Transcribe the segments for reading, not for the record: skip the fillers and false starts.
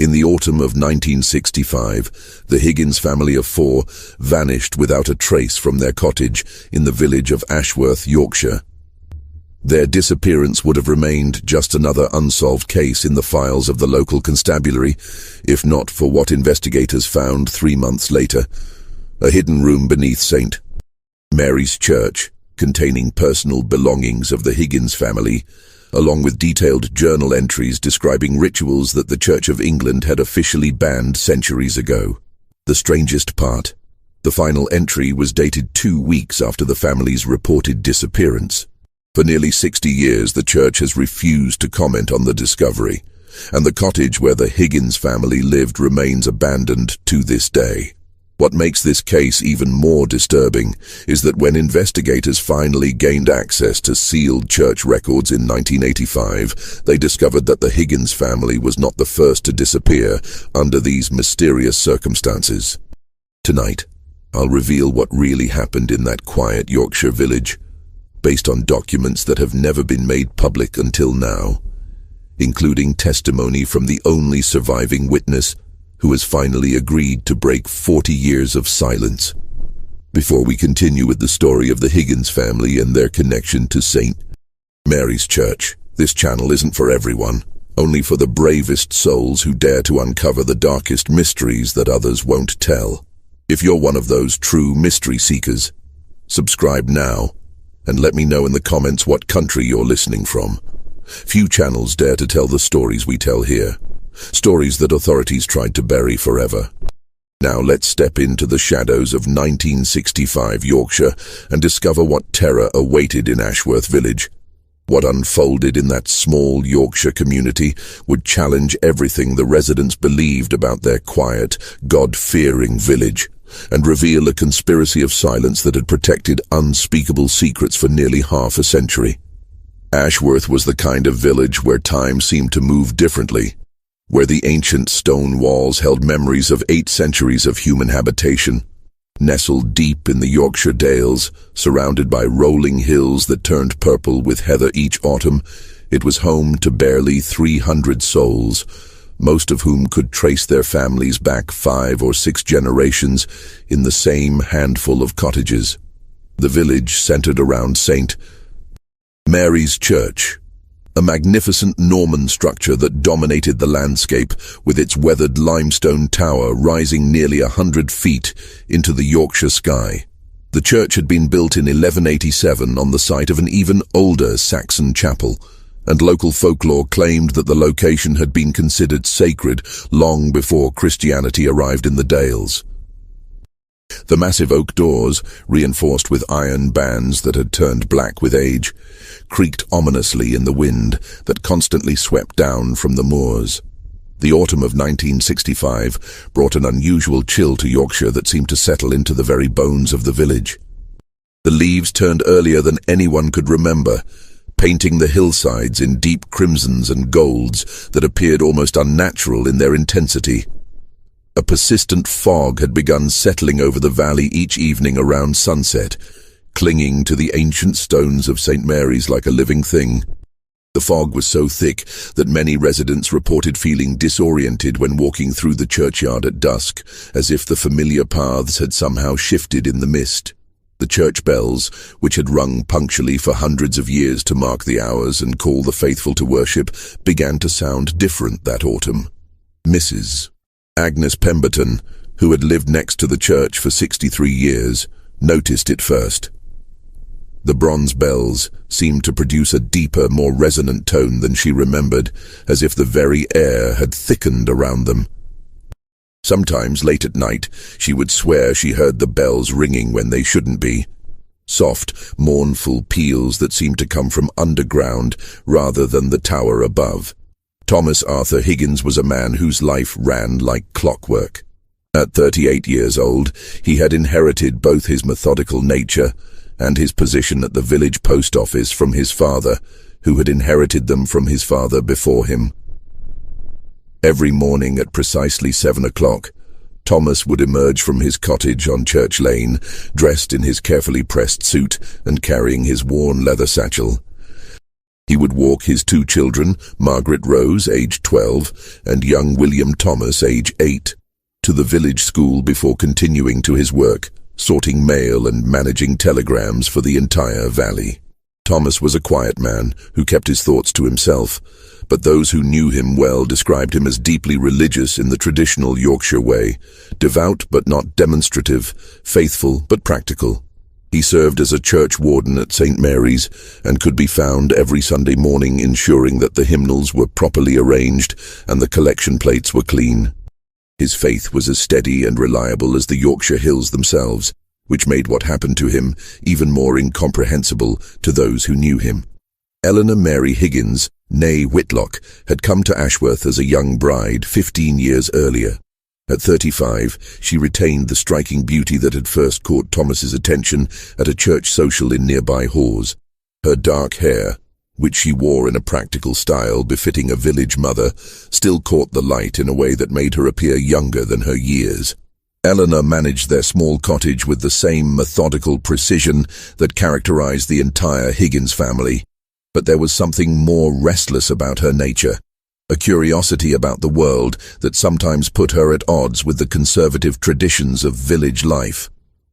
In the autumn of 1965, the Higgins family of 4 vanished without a trace from their cottage in the village of Ashworth, Yorkshire. Their disappearance would have remained just another unsolved case in the files of the local constabulary, if not for what investigators found 3 months later: a hidden room beneath St. Mary's Church, containing personal belongings of the Higgins family, along with detailed journal entries describing rituals that the Church of England had officially banned centuries ago. The strangest part: the final entry was dated 2 weeks after the family's reported disappearance. For nearly 60 years, the church has refused to comment on the discovery, and the cottage where the Higgins family lived remains abandoned to this day. What makes this case even more disturbing is that when investigators finally gained access to sealed church records in 1985, they discovered that the Higgins family was not the first to disappear under these mysterious circumstances. Tonight, I'll reveal what really happened in that quiet Yorkshire village, based on documents that have never been made public until now, including testimony from the only surviving witness who has finally agreed to break 40 years of silence. Before we continue with the story of the Higgins family and their connection to St. Mary's Church, this channel isn't for everyone, only for the bravest souls who dare to uncover the darkest mysteries that others won't tell. If you're one of those true mystery seekers, subscribe now, and let me know in the comments what country you're listening from. Few channels dare to tell the stories we tell here, stories that authorities tried to bury forever. Now let's step into the shadows of 1965 Yorkshire and discover what terror awaited in Ashworth village. What unfolded in that small Yorkshire community would challenge everything the residents believed about their quiet, God-fearing village, and reveal a conspiracy of silence that had protected unspeakable secrets for nearly half a century. Ashworth was the kind of village where time seemed to move differently, where the ancient stone walls held memories of 8 centuries of human habitation. Nestled deep in the Yorkshire Dales, surrounded by rolling hills that turned purple with heather each autumn, it was home to barely 300 souls, most of whom could trace their families back 5 or 6 generations in the same handful of cottages. The village centered around St. Mary's Church, a magnificent Norman structure that dominated the landscape, with its weathered limestone tower rising nearly 100 feet into the Yorkshire sky. The church had been built in 1187 on the site of an even older Saxon chapel, and local folklore claimed that the location had been considered sacred long before Christianity arrived in the Dales. The massive oak doors, reinforced with iron bands that had turned black with age, creaked ominously in the wind that constantly swept down from the moors. The autumn of 1965 brought an unusual chill to Yorkshire that seemed to settle into the very bones of the village. The leaves turned earlier than anyone could remember, painting the hillsides in deep crimsons and golds that appeared almost unnatural in their intensity. A persistent fog had begun settling over the valley each evening around sunset, clinging to the ancient stones of St. Mary's like a living thing. The fog was so thick that many residents reported feeling disoriented when walking through the churchyard at dusk, as if the familiar paths had somehow shifted in the mist. The church bells, which had rung punctually for hundreds of years to mark the hours and call the faithful to worship, began to sound different that autumn. Mrs. Agnes Pemberton, who had lived next to the church for 63 years, noticed it first. The bronze bells seemed to produce a deeper, more resonant tone than she remembered, as if the very air had thickened around them. Sometimes, late at night, she would swear she heard the bells ringing when they shouldn't be. Soft, mournful peals that seemed to come from underground rather than the tower above. Thomas Arthur Higgins was a man whose life ran like clockwork. At 38 years old, he had inherited both his methodical nature and his position at the village post office from his father, who had inherited them from his father before him. Every morning at precisely 7 o'clock, Thomas would emerge from his cottage on Church Lane, dressed in his carefully pressed suit and carrying his worn leather satchel. He would walk his two children, Margaret Rose, age 12, and young William Thomas, age 8, to the village school before continuing to his work, sorting mail and managing telegrams for the entire valley. Thomas was a quiet man who kept his thoughts to himself, but those who knew him well described him as deeply religious in the traditional Yorkshire way, devout but not demonstrative, faithful but practical. He served as a church warden at St. Mary's and could be found every Sunday morning ensuring that the hymnals were properly arranged and the collection plates were clean. His faith was as steady and reliable as the Yorkshire hills themselves, which made what happened to him even more incomprehensible to those who knew him. Eleanor Mary Higgins, née Whitlock, had come to Ashworth as a young bride 15 years earlier. At 35, she retained the striking beauty that had first caught Thomas's attention at a church social in nearby Hawes. Her dark hair, which she wore in a practical style befitting a village mother, still caught the light in a way that made her appear younger than her years. Eleanor managed their small cottage with the same methodical precision that characterized the entire Higgins family, but there was something more restless about her nature, a curiosity about the world that sometimes put her at odds with the conservative traditions of village life.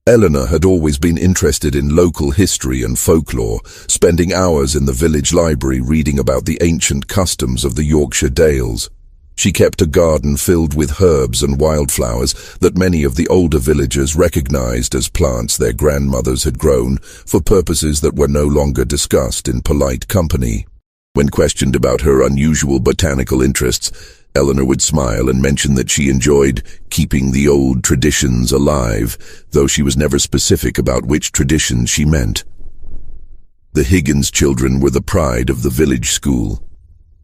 Eleanor had always been interested in local history and folklore, spending hours in the village library reading about the ancient customs of the Yorkshire Dales. She kept a garden filled with herbs and wildflowers that many of the older villagers recognized as plants their grandmothers had grown for purposes that were no longer discussed in polite company. When questioned about her unusual botanical interests, Eleanor would smile and mention that she enjoyed keeping the old traditions alive, though she was never specific about which traditions she meant. The Higgins children were the pride of the village school.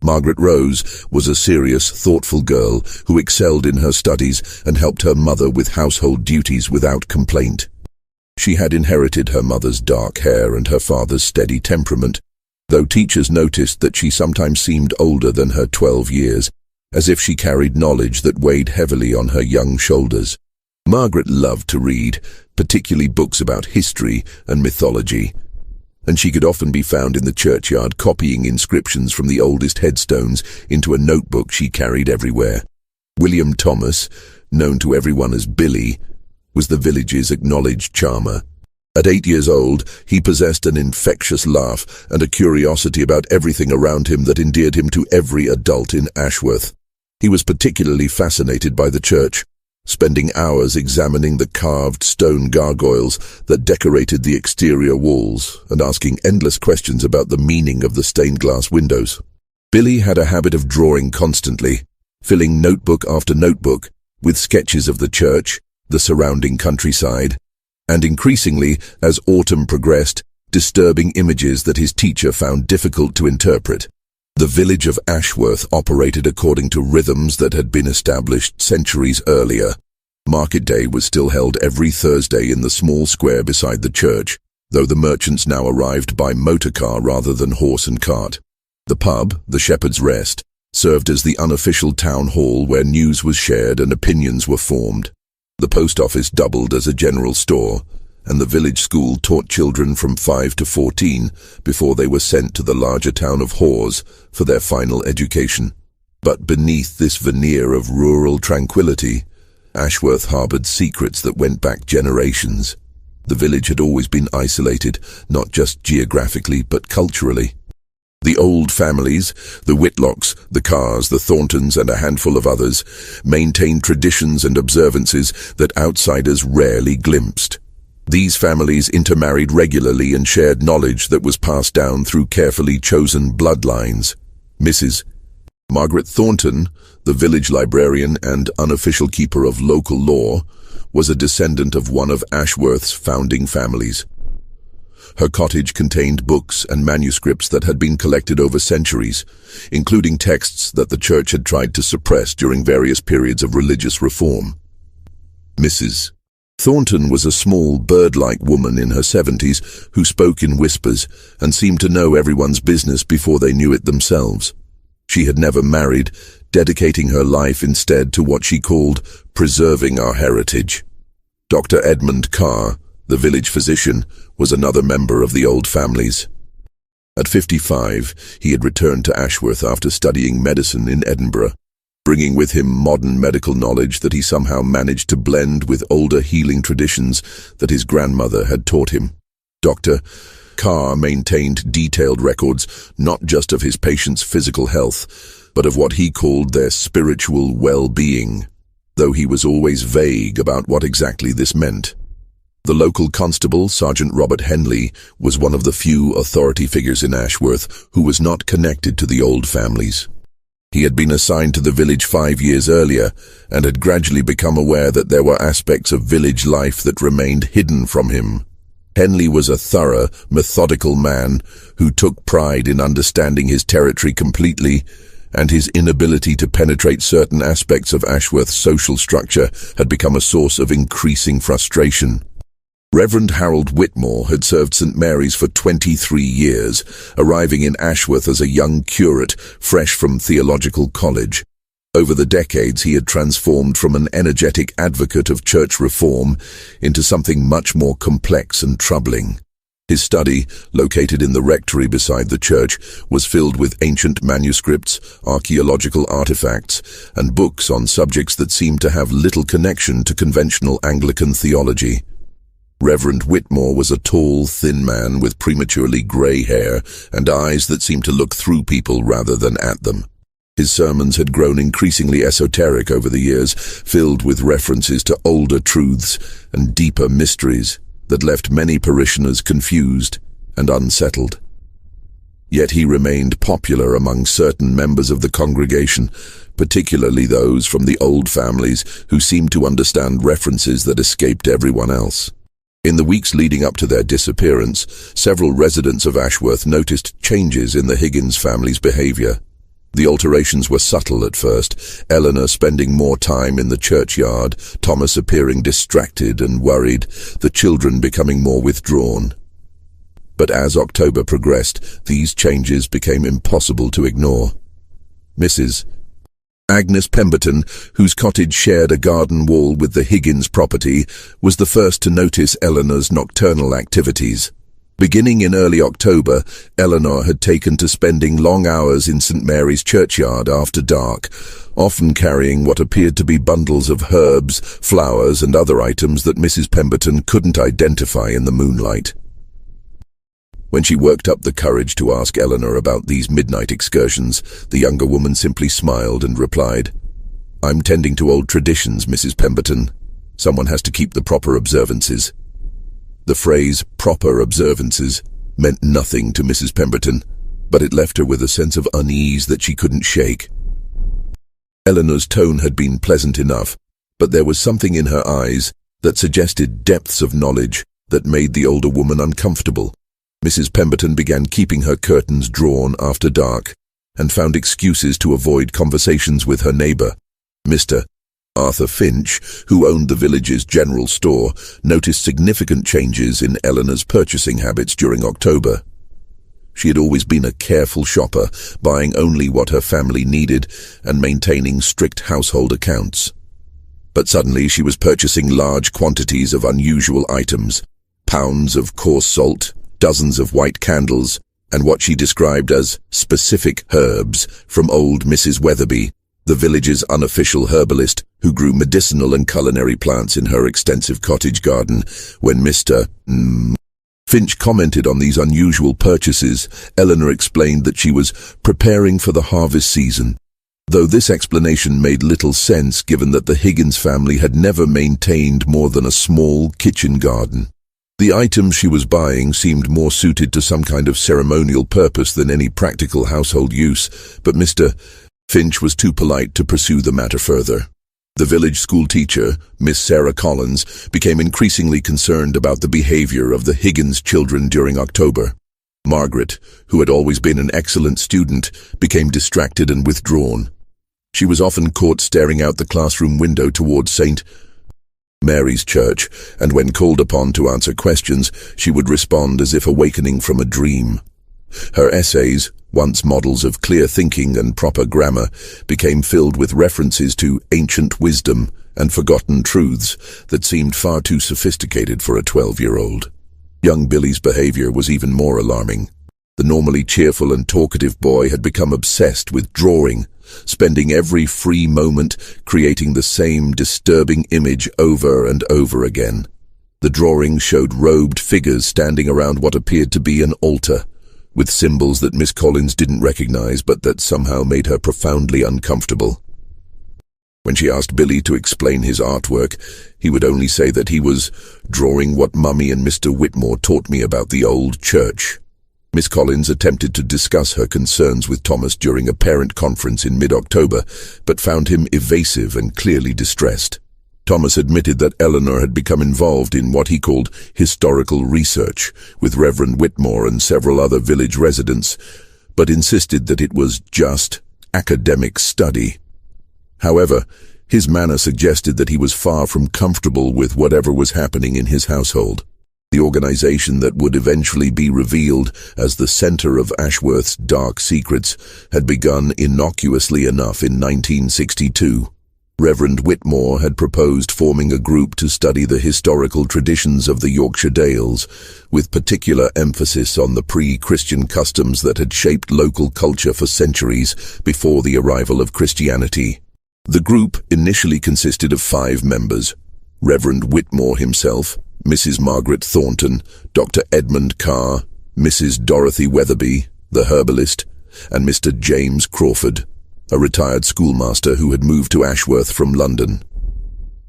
Margaret Rose was a serious, thoughtful girl who excelled in her studies and helped her mother with household duties without complaint. She had inherited her mother's dark hair and her father's steady temperament, though teachers noticed that she sometimes seemed older than her 12 years, as if she carried knowledge that weighed heavily on her young shoulders. Margaret loved to read, particularly books about history and mythology, and she could often be found in the churchyard copying inscriptions from the oldest headstones into a notebook she carried everywhere. William Thomas, known to everyone as Billy, was the village's acknowledged charmer. At 8 years old, he possessed an infectious laugh and a curiosity about everything around him that endeared him to every adult in Ashworth. He was particularly fascinated by the church, spending hours examining the carved stone gargoyles that decorated the exterior walls and asking endless questions about the meaning of the stained glass windows. Billy had a habit of drawing constantly, filling notebook after notebook with sketches of the church, the surrounding countryside, and increasingly, as autumn progressed, disturbing images that his teacher found difficult to interpret. The village of Ashworth operated according to rhythms that had been established centuries earlier. Market day was still held every Thursday in the small square beside the church, though the merchants now arrived by motor car rather than horse and cart. The pub, the Shepherd's Rest, served as the unofficial town hall where news was shared and opinions were formed. The post office doubled as a general store, and the village school taught children from 5 to 14 before they were sent to the larger town of Hawes for their final education. But beneath this veneer of rural tranquility, Ashworth harbored secrets that went back generations. The village had always been isolated, not just geographically but culturally. The old families, the Whitlocks, the Carrs, the Thorntons, and a handful of others, maintained traditions and observances that outsiders rarely glimpsed. These families intermarried regularly and shared knowledge that was passed down through carefully chosen bloodlines. Mrs. Margaret Thornton, the village librarian and unofficial keeper of local law, was a descendant of one of Ashworth's founding families. Her cottage contained books and manuscripts that had been collected over centuries, including texts that the church had tried to suppress during various periods of religious reform. Mrs. Thornton was a small, bird-like woman in her 70s who spoke in whispers and seemed to know everyone's business before they knew it themselves. She had never married, dedicating her life instead to what she called preserving our heritage. Dr. Edmund Carr, the village physician, was another member of the old families. At 55, he had returned to Ashworth after studying medicine in Edinburgh, bringing with him modern medical knowledge that he somehow managed to blend with older healing traditions that his grandmother had taught him. Dr. Carr maintained detailed records not just of his patients' physical health, but of what he called their spiritual well-being, though he was always vague about what exactly this meant. The local constable, Sergeant Robert Henley, was one of the few authority figures in Ashworth who was not connected to the old families. He had been assigned to the village 5 years earlier and had gradually become aware that there were aspects of village life that remained hidden from him. Henley was a thorough, methodical man who took pride in understanding his territory completely, and his inability to penetrate certain aspects of Ashworth's social structure had become a source of increasing frustration. Reverend Harold Whitmore had served St. Mary's for 23 years, arriving in Ashworth as a young curate, fresh from theological college. Over the decades, he had transformed from an energetic advocate of church reform into something much more complex and troubling. His study, located in the rectory beside the church, was filled with ancient manuscripts, archaeological artifacts, and books on subjects that seemed to have little connection to conventional Anglican theology. Reverend Whitmore was a tall, thin man with prematurely grey hair and eyes that seemed to look through people rather than at them. His sermons had grown increasingly esoteric over the years, filled with references to older truths and deeper mysteries that left many parishioners confused and unsettled. Yet he remained popular among certain members of the congregation, particularly those from the old families who seemed to understand references that escaped everyone else. In the weeks leading up to their disappearance, several residents of Ashworth noticed changes in the Higgins family's behavior. The alterations were subtle at first, Eleanor spending more time in the churchyard, Thomas appearing distracted and worried, the children becoming more withdrawn. But as October progressed, these changes became impossible to ignore. Mrs. Agnes Pemberton, whose cottage shared a garden wall with the Higgins property, was the first to notice Eleanor's nocturnal activities. Beginning in early October, Eleanor had taken to spending long hours in St. Mary's churchyard after dark, often carrying what appeared to be bundles of herbs, flowers, and other items that Mrs. Pemberton couldn't identify in the moonlight. When she worked up the courage to ask Eleanor about these midnight excursions, the younger woman simply smiled and replied, "I'm tending to old traditions, Mrs. Pemberton. Someone has to keep the proper observances." The phrase "proper observances" meant nothing to Mrs. Pemberton, but it left her with a sense of unease that she couldn't shake. Eleanor's tone had been pleasant enough, but there was something in her eyes that suggested depths of knowledge that made the older woman uncomfortable. Mrs. Pemberton began keeping her curtains drawn after dark and found excuses to avoid conversations with her neighbour. Mr. Arthur Finch, who owned the village's general store, noticed significant changes in Eleanor's purchasing habits during October. She had always been a careful shopper, buying only what her family needed and maintaining strict household accounts. But suddenly she was purchasing large quantities of unusual items, pounds of coarse salt, dozens of white candles, and what she described as specific herbs from old Mrs. Weatherby, the village's unofficial herbalist who grew medicinal and culinary plants in her extensive cottage garden. When Mr. Finch commented on these unusual purchases, Eleanor explained that she was preparing for the harvest season, though this explanation made little sense given that the Higgins family had never maintained more than a small kitchen garden. The items she was buying seemed more suited to some kind of ceremonial purpose than any practical household use, but Mr. Finch was too polite to pursue the matter further. The village school teacher, Miss Sarah Collins, became increasingly concerned about the behavior of the Higgins children during October. Margaret, who had always been an excellent student, became distracted and withdrawn. She was often caught staring out the classroom window towards St. Mary's Church, and when called upon to answer questions, she would respond as if awakening from a dream. Her essays, once models of clear thinking and proper grammar, became filled with references to ancient wisdom and forgotten truths that seemed far too sophisticated for a 12-year-old. Young Billy's behavior was even more alarming. The normally cheerful and talkative boy had become obsessed with drawing, spending every free moment creating the same disturbing image over and over again. The drawing showed robed figures standing around what appeared to be an altar, with symbols that Miss Collins didn't recognize but that somehow made her profoundly uncomfortable. When she asked Billy to explain his artwork, he would only say that he was drawing what Mummy and Mr. Whitmore taught me about the old church. Miss Collins attempted to discuss her concerns with Thomas during a parent conference in mid-October, but found him evasive and clearly distressed. Thomas admitted that Eleanor had become involved in what he called historical research with Reverend Whitmore and several other village residents, but insisted that it was just academic study. However, his manner suggested that he was far from comfortable with whatever was happening in his household. The organization that would eventually be revealed as the center of Ashworth's dark secrets had begun innocuously enough in 1962. Reverend Whitmore had proposed forming a group to study the historical traditions of the Yorkshire Dales, with particular emphasis on the pre-Christian customs that had shaped local culture for centuries before the arrival of Christianity. The group initially consisted of 5 members: Reverend Whitmore himself, Mrs. Margaret Thornton, Dr. Edmund Carr, Mrs. Dorothy Weatherby, the herbalist, and Mr. James Crawford, a retired schoolmaster who had moved to Ashworth from London.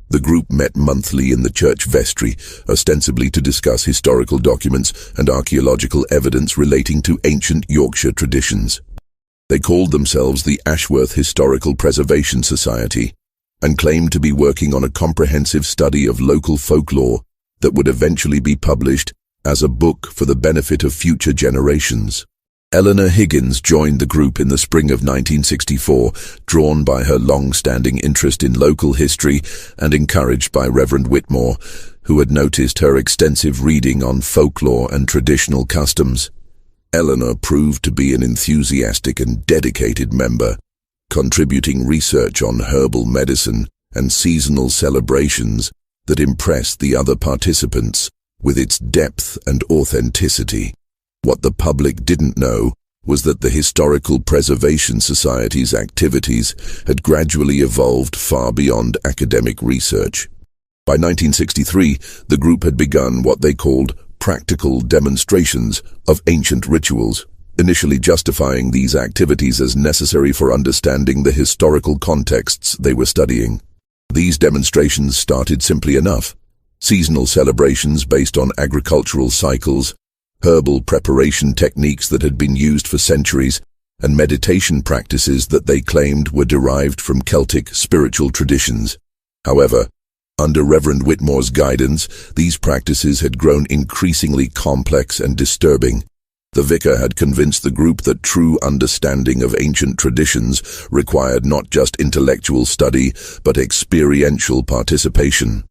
The group met monthly in the church vestry, ostensibly to discuss historical documents and archaeological evidence relating to ancient Yorkshire traditions. They called themselves the Ashworth Historical Preservation Society and claimed to be working on a comprehensive study of local folklore that would eventually be published as a book for the benefit of future generations. Eleanor Higgins joined the group in the spring of 1964, drawn by her long-standing interest in local history and encouraged by Reverend Whitmore, who had noticed her extensive reading on folklore and traditional customs. Eleanor proved to be an enthusiastic and dedicated member, contributing research on herbal medicine and seasonal celebrations that impressed the other participants with its depth and authenticity. What the public didn't know was that the Historical Preservation Society's activities had gradually evolved far beyond academic research. By 1963, the group had begun what they called practical demonstrations of ancient rituals, initially justifying these activities as necessary for understanding the historical contexts they were studying. These demonstrations started simply enough: seasonal celebrations based on agricultural cycles, herbal preparation techniques that had been used for centuries, and meditation practices that they claimed were derived from Celtic spiritual traditions. However, under Reverend Whitmore's guidance, these practices had grown increasingly complex and disturbing. The vicar had convinced the group that true understanding of ancient traditions required not just intellectual study, but experiential participation.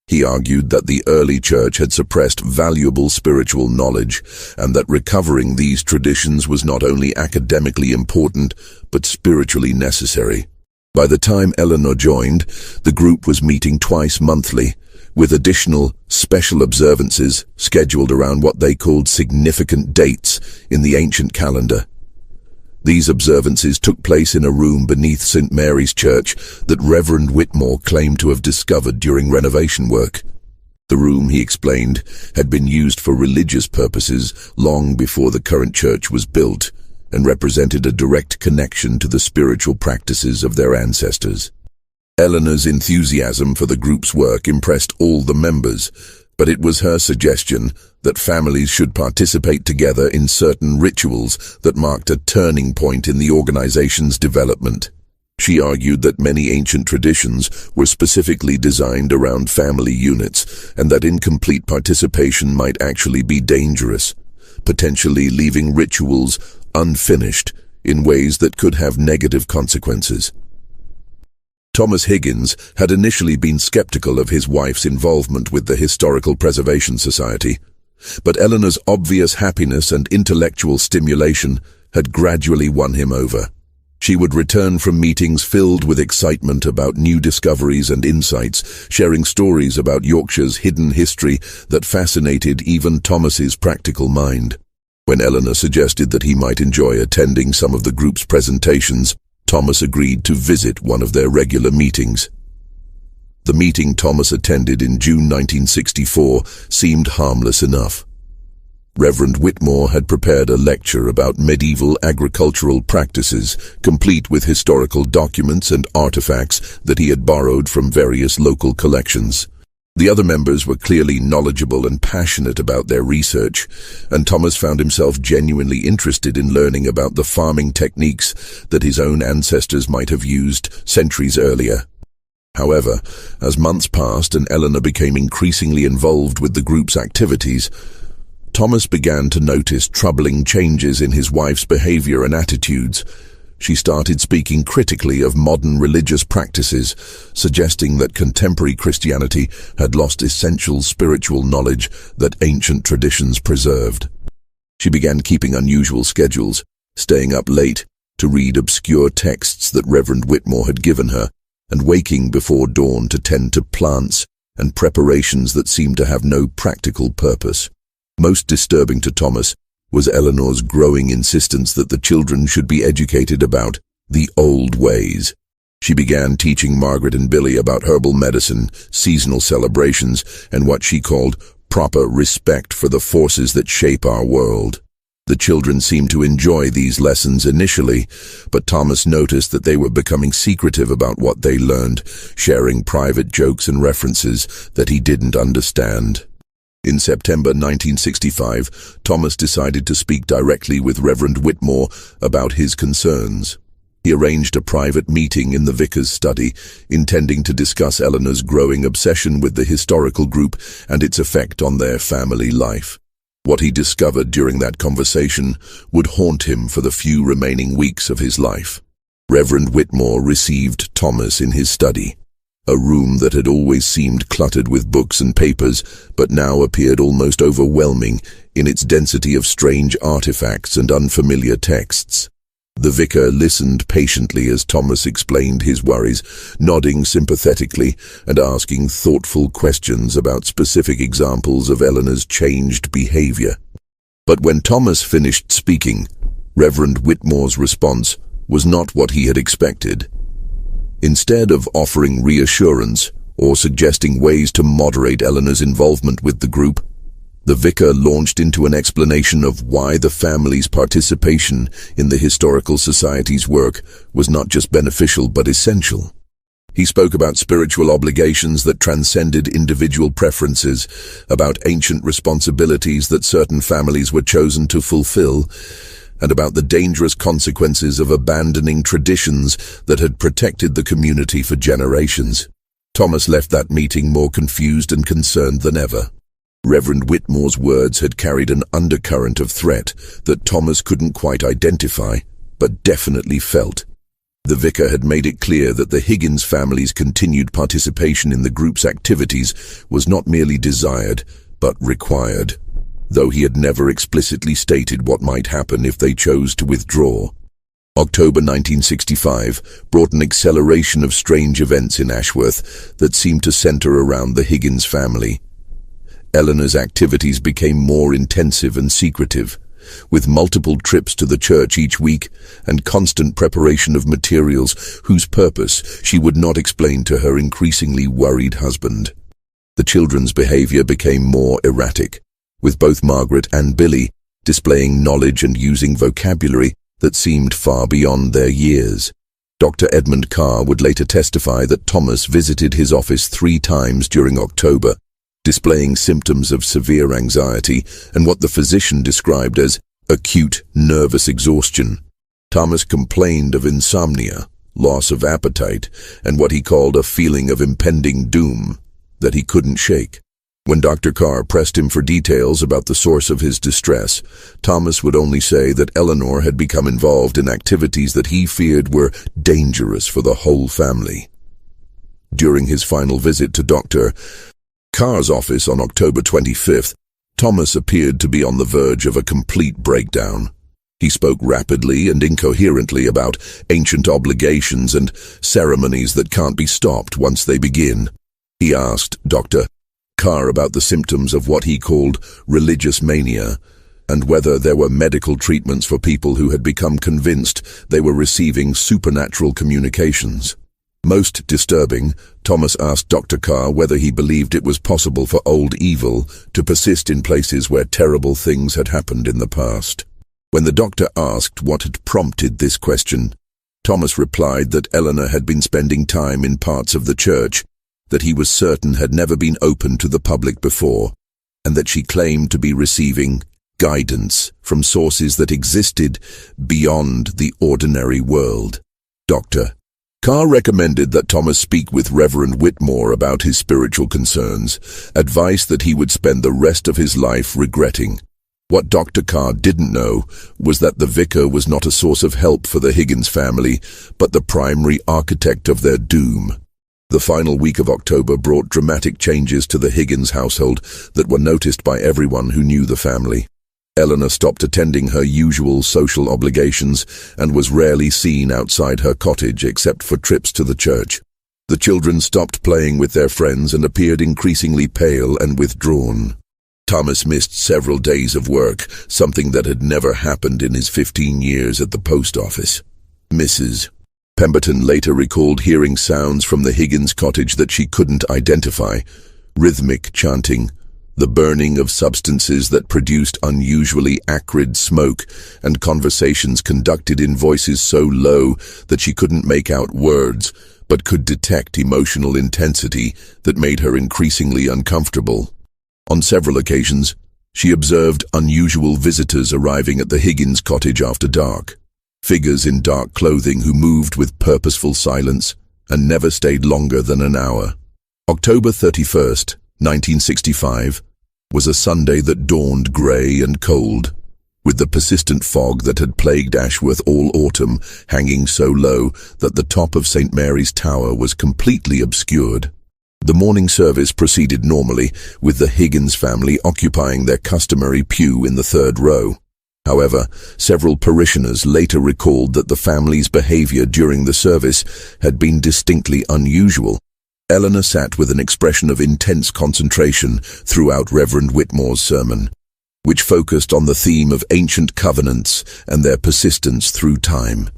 He argued that the early church had suppressed valuable spiritual knowledge, and that recovering these traditions was not only academically important, but spiritually necessary. By the time Eleanor joined, the group was meeting twice monthly, with additional special observances scheduled around what they called significant dates in the ancient calendar. These observances took place in a room beneath St. Mary's Church that Reverend Whitmore claimed to have discovered during renovation work. The room, he explained, had been used for religious purposes long before the current church was built, and represented a direct connection to the spiritual practices of their ancestors. Eleanor's enthusiasm for the group's work impressed all the members, but it was her suggestion that families should participate together in certain rituals that marked a turning point in the organization's development. She argued that many ancient traditions were specifically designed around family units, and that incomplete participation might actually be dangerous, potentially leaving rituals unfinished in ways that could have negative consequences. Thomas Higgins had initially been skeptical of his wife's involvement with the Historical Preservation Society, but Eleanor's obvious happiness and intellectual stimulation had gradually won him over. She would return from meetings filled with excitement about new discoveries and insights, sharing stories about Yorkshire's hidden history that fascinated even Thomas's practical mind. When Eleanor suggested that he might enjoy attending some of the group's presentations, Thomas agreed to visit one of their regular meetings. The meeting Thomas attended in June 1964 seemed harmless enough. Reverend Whitmore had prepared a lecture about medieval agricultural practices, complete with historical documents and artifacts that he had borrowed from various local collections. The other members were clearly knowledgeable and passionate about their research, and Thomas found himself genuinely interested in learning about the farming techniques that his own ancestors might have used centuries earlier. However, as months passed and Eleanor became increasingly involved with the group's activities, Thomas began to notice troubling changes in his wife's behavior and attitudes. She started speaking critically of modern religious practices, suggesting that contemporary Christianity had lost essential spiritual knowledge that ancient traditions preserved. She began keeping unusual schedules, staying up late to read obscure texts that Reverend Whitmore had given her, and waking before dawn to tend to plants and preparations that seemed to have no practical purpose. Most disturbing to Thomas was Eleanor's growing insistence that the children should be educated about the old ways. She began teaching Margaret and Billy about herbal medicine, seasonal celebrations, and what she called proper respect for the forces that shape our world. The children seemed to enjoy these lessons initially, but Thomas noticed that they were becoming secretive about what they learned, sharing private jokes and references that he didn't understand. In September 1965, Thomas decided to speak directly with Reverend Whitmore about his concerns. He arranged a private meeting in the vicar's study, intending to discuss Eleanor's growing obsession with the historical group and its effect on their family life. What he discovered during that conversation would haunt him for the few remaining weeks of his life. Reverend Whitmore received Thomas in his study. A room that had always seemed cluttered with books and papers, but now appeared almost overwhelming in its density of strange artifacts and unfamiliar texts. The vicar listened patiently as Thomas explained his worries, nodding sympathetically and asking thoughtful questions about specific examples of Eleanor's changed behavior. But when Thomas finished speaking, Reverend Whitmore's response was not what he had expected. Instead of offering reassurance or suggesting ways to moderate Eleanor's involvement with the group, the vicar launched into an explanation of why the family's participation in the Historical Society's work was not just beneficial but essential. He spoke about spiritual obligations that transcended individual preferences, about ancient responsibilities that certain families were chosen to fulfill, and about the dangerous consequences of abandoning traditions that had protected the community for generations. Thomas left that meeting more confused and concerned than ever. Reverend Whitmore's words had carried an undercurrent of threat that Thomas couldn't quite identify, but definitely felt. The vicar had made it clear that the Higgins family's continued participation in the group's activities was not merely desired, but required, though he had never explicitly stated what might happen if they chose to withdraw. October 1965 brought an acceleration of strange events in Ashworth that seemed to center around the Higgins family. Eleanor's activities became more intensive and secretive, with multiple trips to the church each week and constant preparation of materials whose purpose she would not explain to her increasingly worried husband. The children's behavior became more erratic, with both Margaret and Billy displaying knowledge and using vocabulary that seemed far beyond their years. Dr. Edmund Carr would later testify that Thomas visited his office 3 times during October, displaying symptoms of severe anxiety and what the physician described as acute nervous exhaustion. Thomas complained of insomnia, loss of appetite, and what he called a feeling of impending doom that he couldn't shake. When Dr. Carr pressed him for details about the source of his distress, Thomas would only say that Eleanor had become involved in activities that he feared were dangerous for the whole family. During his final visit to Dr. Carr's office on October 25th, Thomas appeared to be on the verge of a complete breakdown. He spoke rapidly and incoherently about ancient obligations and ceremonies that can't be stopped once they begin. He asked Dr. Carr about the symptoms of what he called religious mania, and whether there were medical treatments for people who had become convinced they were receiving supernatural communications. Most disturbing, Thomas asked Dr. Carr whether he believed it was possible for old evil to persist in places where terrible things had happened in the past. When the doctor asked what had prompted this question, Thomas replied that Eleanor had been spending time in parts of the church that he was certain had never been open to the public before, and that she claimed to be receiving guidance from sources that existed beyond the ordinary world. Dr. Carr recommended that Thomas speak with Reverend Whitmore about his spiritual concerns, advice that he would spend the rest of his life regretting. What Dr. Carr didn't know was that the vicar was not a source of help for the Higgins family, but the primary architect of their doom. The final week of October brought dramatic changes to the Higgins household that were noticed by everyone who knew the family. Eleanor stopped attending her usual social obligations and was rarely seen outside her cottage except for trips to the church. The children stopped playing with their friends and appeared increasingly pale and withdrawn. Thomas missed several days of work, something that had never happened in his 15 years at the post office. Mrs. Pemberton later recalled hearing sounds from the Higgins cottage that she couldn't identify: rhythmic chanting, the burning of substances that produced unusually acrid smoke, and conversations conducted in voices so low that she couldn't make out words, but could detect emotional intensity that made her increasingly uncomfortable. On several occasions, she observed unusual visitors arriving at the Higgins cottage after dark. Figures in dark clothing who moved with purposeful silence and never stayed longer than an hour. October 31st, 1965, was a Sunday that dawned grey and cold, with the persistent fog that had plagued Ashworth all autumn hanging so low that the top of St. Mary's Tower was completely obscured. The morning service proceeded normally, with the Higgins family occupying their customary pew in the third row. However, several parishioners later recalled that the family's behavior during the service had been distinctly unusual. Eleanor sat with an expression of intense concentration throughout Reverend Whitmore's sermon, which focused on the theme of ancient covenants and their persistence through time.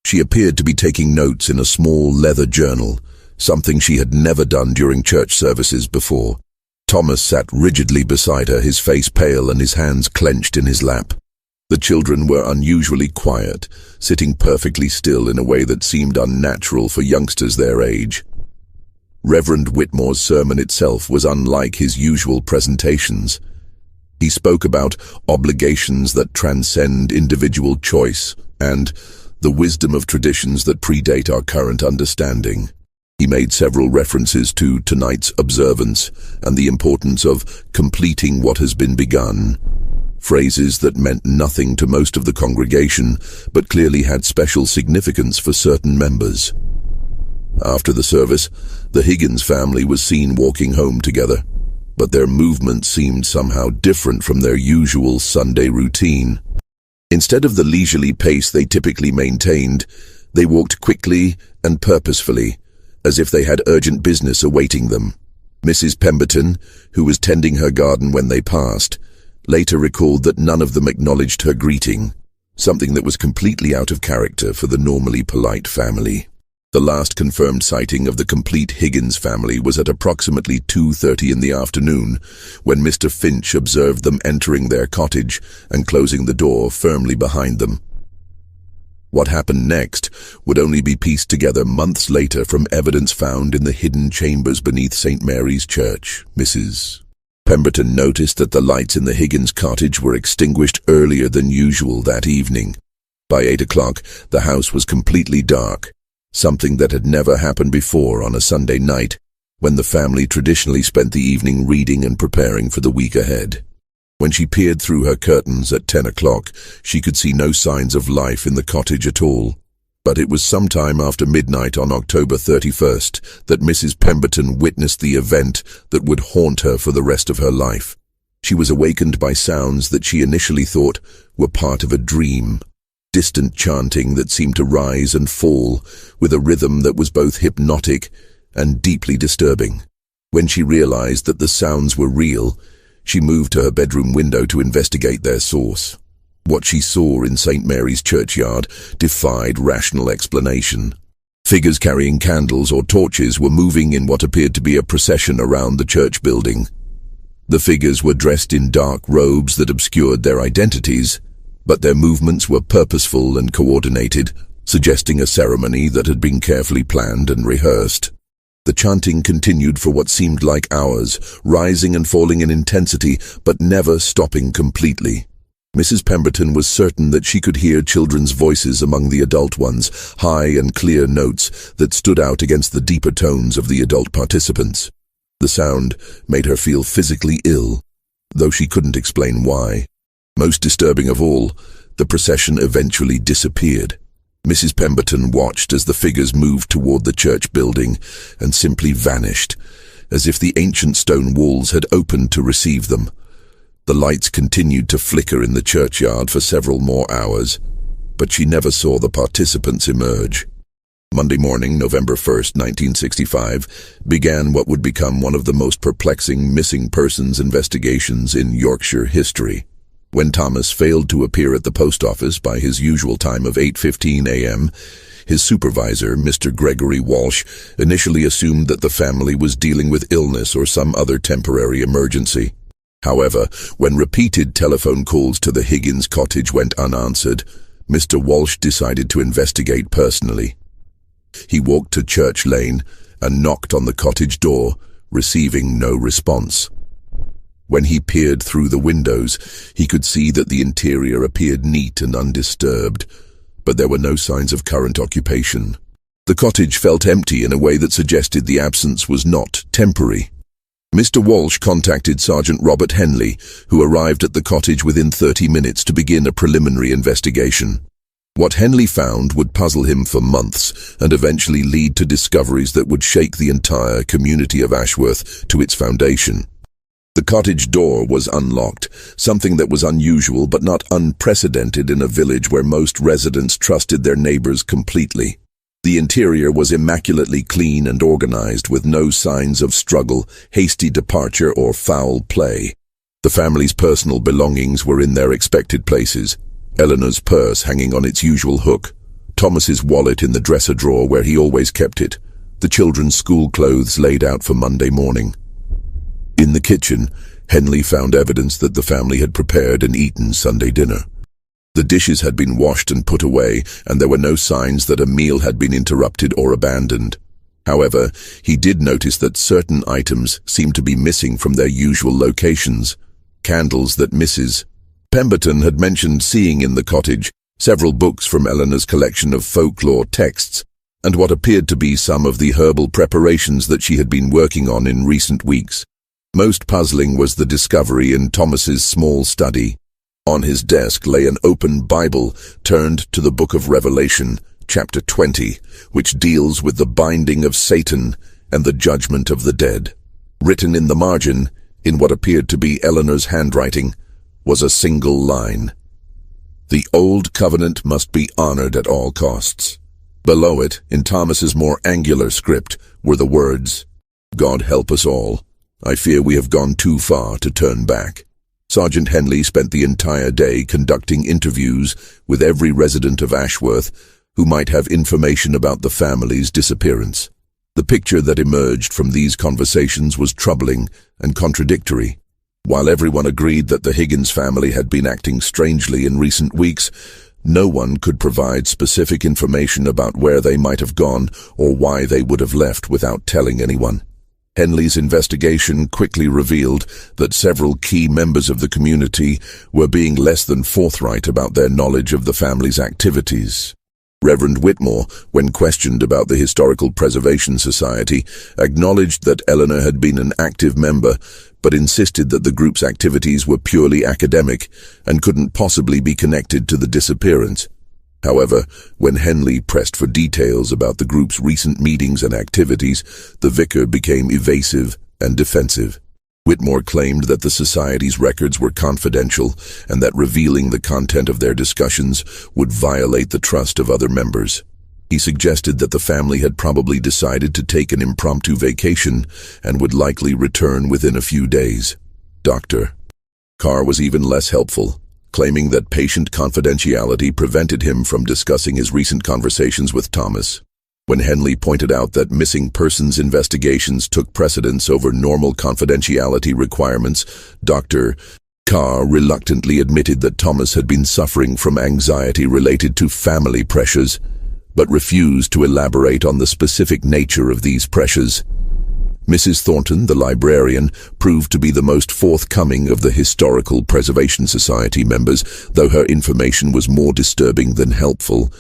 She appeared to be taking notes in a small leather journal, something she had never done during church services before. Thomas sat rigidly beside her, his face pale and his hands clenched in his lap. The children were unusually quiet, sitting perfectly still in a way that seemed unnatural for youngsters their age. Reverend Whitmore's sermon itself was unlike his usual presentations. He spoke about obligations that transcend individual choice and the wisdom of traditions that predate our current understanding. He made several references to tonight's observance and the importance of completing what has been begun. Phrases that meant nothing to most of the congregation, but clearly had special significance for certain members. After the service, the Higgins family was seen walking home together, but their movement seemed somehow different from their usual Sunday routine. Instead of the leisurely pace they typically maintained, they walked quickly and purposefully, as if they had urgent business awaiting them. Mrs. Pemberton, who was tending her garden when they passed, later recalled that none of them acknowledged her greeting, something that was completely out of character for the normally polite family. The last confirmed sighting of the complete Higgins family was at approximately 2:30 in the afternoon, when Mr. Finch observed them entering their cottage and closing the door firmly behind them. What happened next would only be pieced together months later from evidence found in the hidden chambers beneath St. Mary's Church. Mrs. Pemberton noticed that the lights in the Higgins cottage were extinguished earlier than usual that evening. By 8 o'clock, the house was completely dark, something that had never happened before on a Sunday night, when the family traditionally spent the evening reading and preparing for the week ahead. When she peered through her curtains at 10 o'clock, she could see no signs of life in the cottage at all. But it was sometime after midnight on October 31st that Mrs. Pemberton witnessed the event that would haunt her for the rest of her life. She was awakened by sounds that she initially thought were part of a dream. Distant chanting that seemed to rise and fall with a rhythm that was both hypnotic and deeply disturbing. When she realized that the sounds were real, She moved to her bedroom window to investigate their source. What she saw in St. Mary's churchyard defied rational explanation. Figures carrying candles or torches were moving in what appeared to be a procession around the church building. The figures were dressed in dark robes that obscured their identities, but their movements were purposeful and coordinated, suggesting a ceremony that had been carefully planned and rehearsed. The chanting continued for what seemed like hours, rising and falling in intensity, but never stopping completely. Mrs. Pemberton was certain that she could hear children's voices among the adult ones, high and clear notes that stood out against the deeper tones of the adult participants. The sound made her feel physically ill, though she couldn't explain why. Most disturbing of all, the procession eventually disappeared. Mrs. Pemberton watched as the figures moved toward the church building and simply vanished, as if the ancient stone walls had opened to receive them. The lights continued to flicker in the churchyard for several more hours, but she never saw the participants emerge. Monday morning, November 1st, 1965, began what would become one of the most perplexing missing persons investigations in Yorkshire history. When Thomas failed to appear at the post office by his usual time of 8:15 a.m., his supervisor, Mr. Gregory Walsh, initially assumed that the family was dealing with illness or some other temporary emergency. However, when repeated telephone calls to the Higgins cottage went unanswered, Mr. Walsh decided to investigate personally. He walked to Church Lane and knocked on the cottage door, receiving no response. When he peered through the windows, he could see that the interior appeared neat and undisturbed, but there were no signs of current occupation. The cottage felt empty in a way that suggested the absence was not temporary. Mr. Walsh contacted Sergeant Robert Henley, who arrived at the cottage within 30 minutes to begin a preliminary investigation. What Henley found would puzzle him for months and eventually lead to discoveries that would shake the entire community of Ashworth to its foundation. The cottage door was unlocked, something that was unusual but not unprecedented in a village where most residents trusted their neighbors completely. The interior was immaculately clean and organized, with no signs of struggle, hasty departure, or foul play. The family's personal belongings were in their expected places. Eleanor's purse hanging on its usual hook, Thomas's wallet in the dresser drawer where he always kept it, the children's school clothes laid out for Monday morning. In the kitchen, Henley found evidence that the family had prepared and eaten Sunday dinner. The dishes had been washed and put away, and there were no signs that a meal had been interrupted or abandoned. However, he did notice that certain items seemed to be missing from their usual locations. Candles that Mrs. Pemberton had mentioned seeing in the cottage, several books from Eleanor's collection of folklore texts, and what appeared to be some of the herbal preparations that she had been working on in recent weeks. Most puzzling was the discovery in Thomas's small study. On his desk lay an open Bible turned to the Book of Revelation, chapter 20, which deals with the binding of Satan and the judgment of the dead. Written in the margin, in what appeared to be Eleanor's handwriting, was a single line: "The old covenant must be honored at all costs." Below it, in Thomas's more angular script, were the words, "God help us all. I fear we have gone too far to turn back." Sergeant Henley spent the entire day conducting interviews with every resident of Ashworth who might have information about the family's disappearance. The picture that emerged from these conversations was troubling and contradictory. While everyone agreed that the Higgins family had been acting strangely in recent weeks, no one could provide specific information about where they might have gone or why they would have left without telling anyone. Henley's investigation quickly revealed that several key members of the community were being less than forthright about their knowledge of the family's activities. Reverend Whitmore, when questioned about the Historical Preservation Society, acknowledged that Eleanor had been an active member, but insisted that the group's activities were purely academic and couldn't possibly be connected to the disappearance. However, when Henley pressed for details about the group's recent meetings and activities, the vicar became evasive and defensive. Whitmore claimed that the society's records were confidential and that revealing the content of their discussions would violate the trust of other members. He suggested that the family had probably decided to take an impromptu vacation and would likely return within a few days. Dr. Carr was even less helpful, claiming that patient confidentiality prevented him from discussing his recent conversations with Thomas. When Henley pointed out that missing persons investigations took precedence over normal confidentiality requirements, Dr. Carr reluctantly admitted that Thomas had been suffering from anxiety related to family pressures, but refused to elaborate on the specific nature of these pressures. Mrs. Thornton, the librarian, proved to be the most forthcoming of the Historical Preservation Society members, though her information was more disturbing than helpful.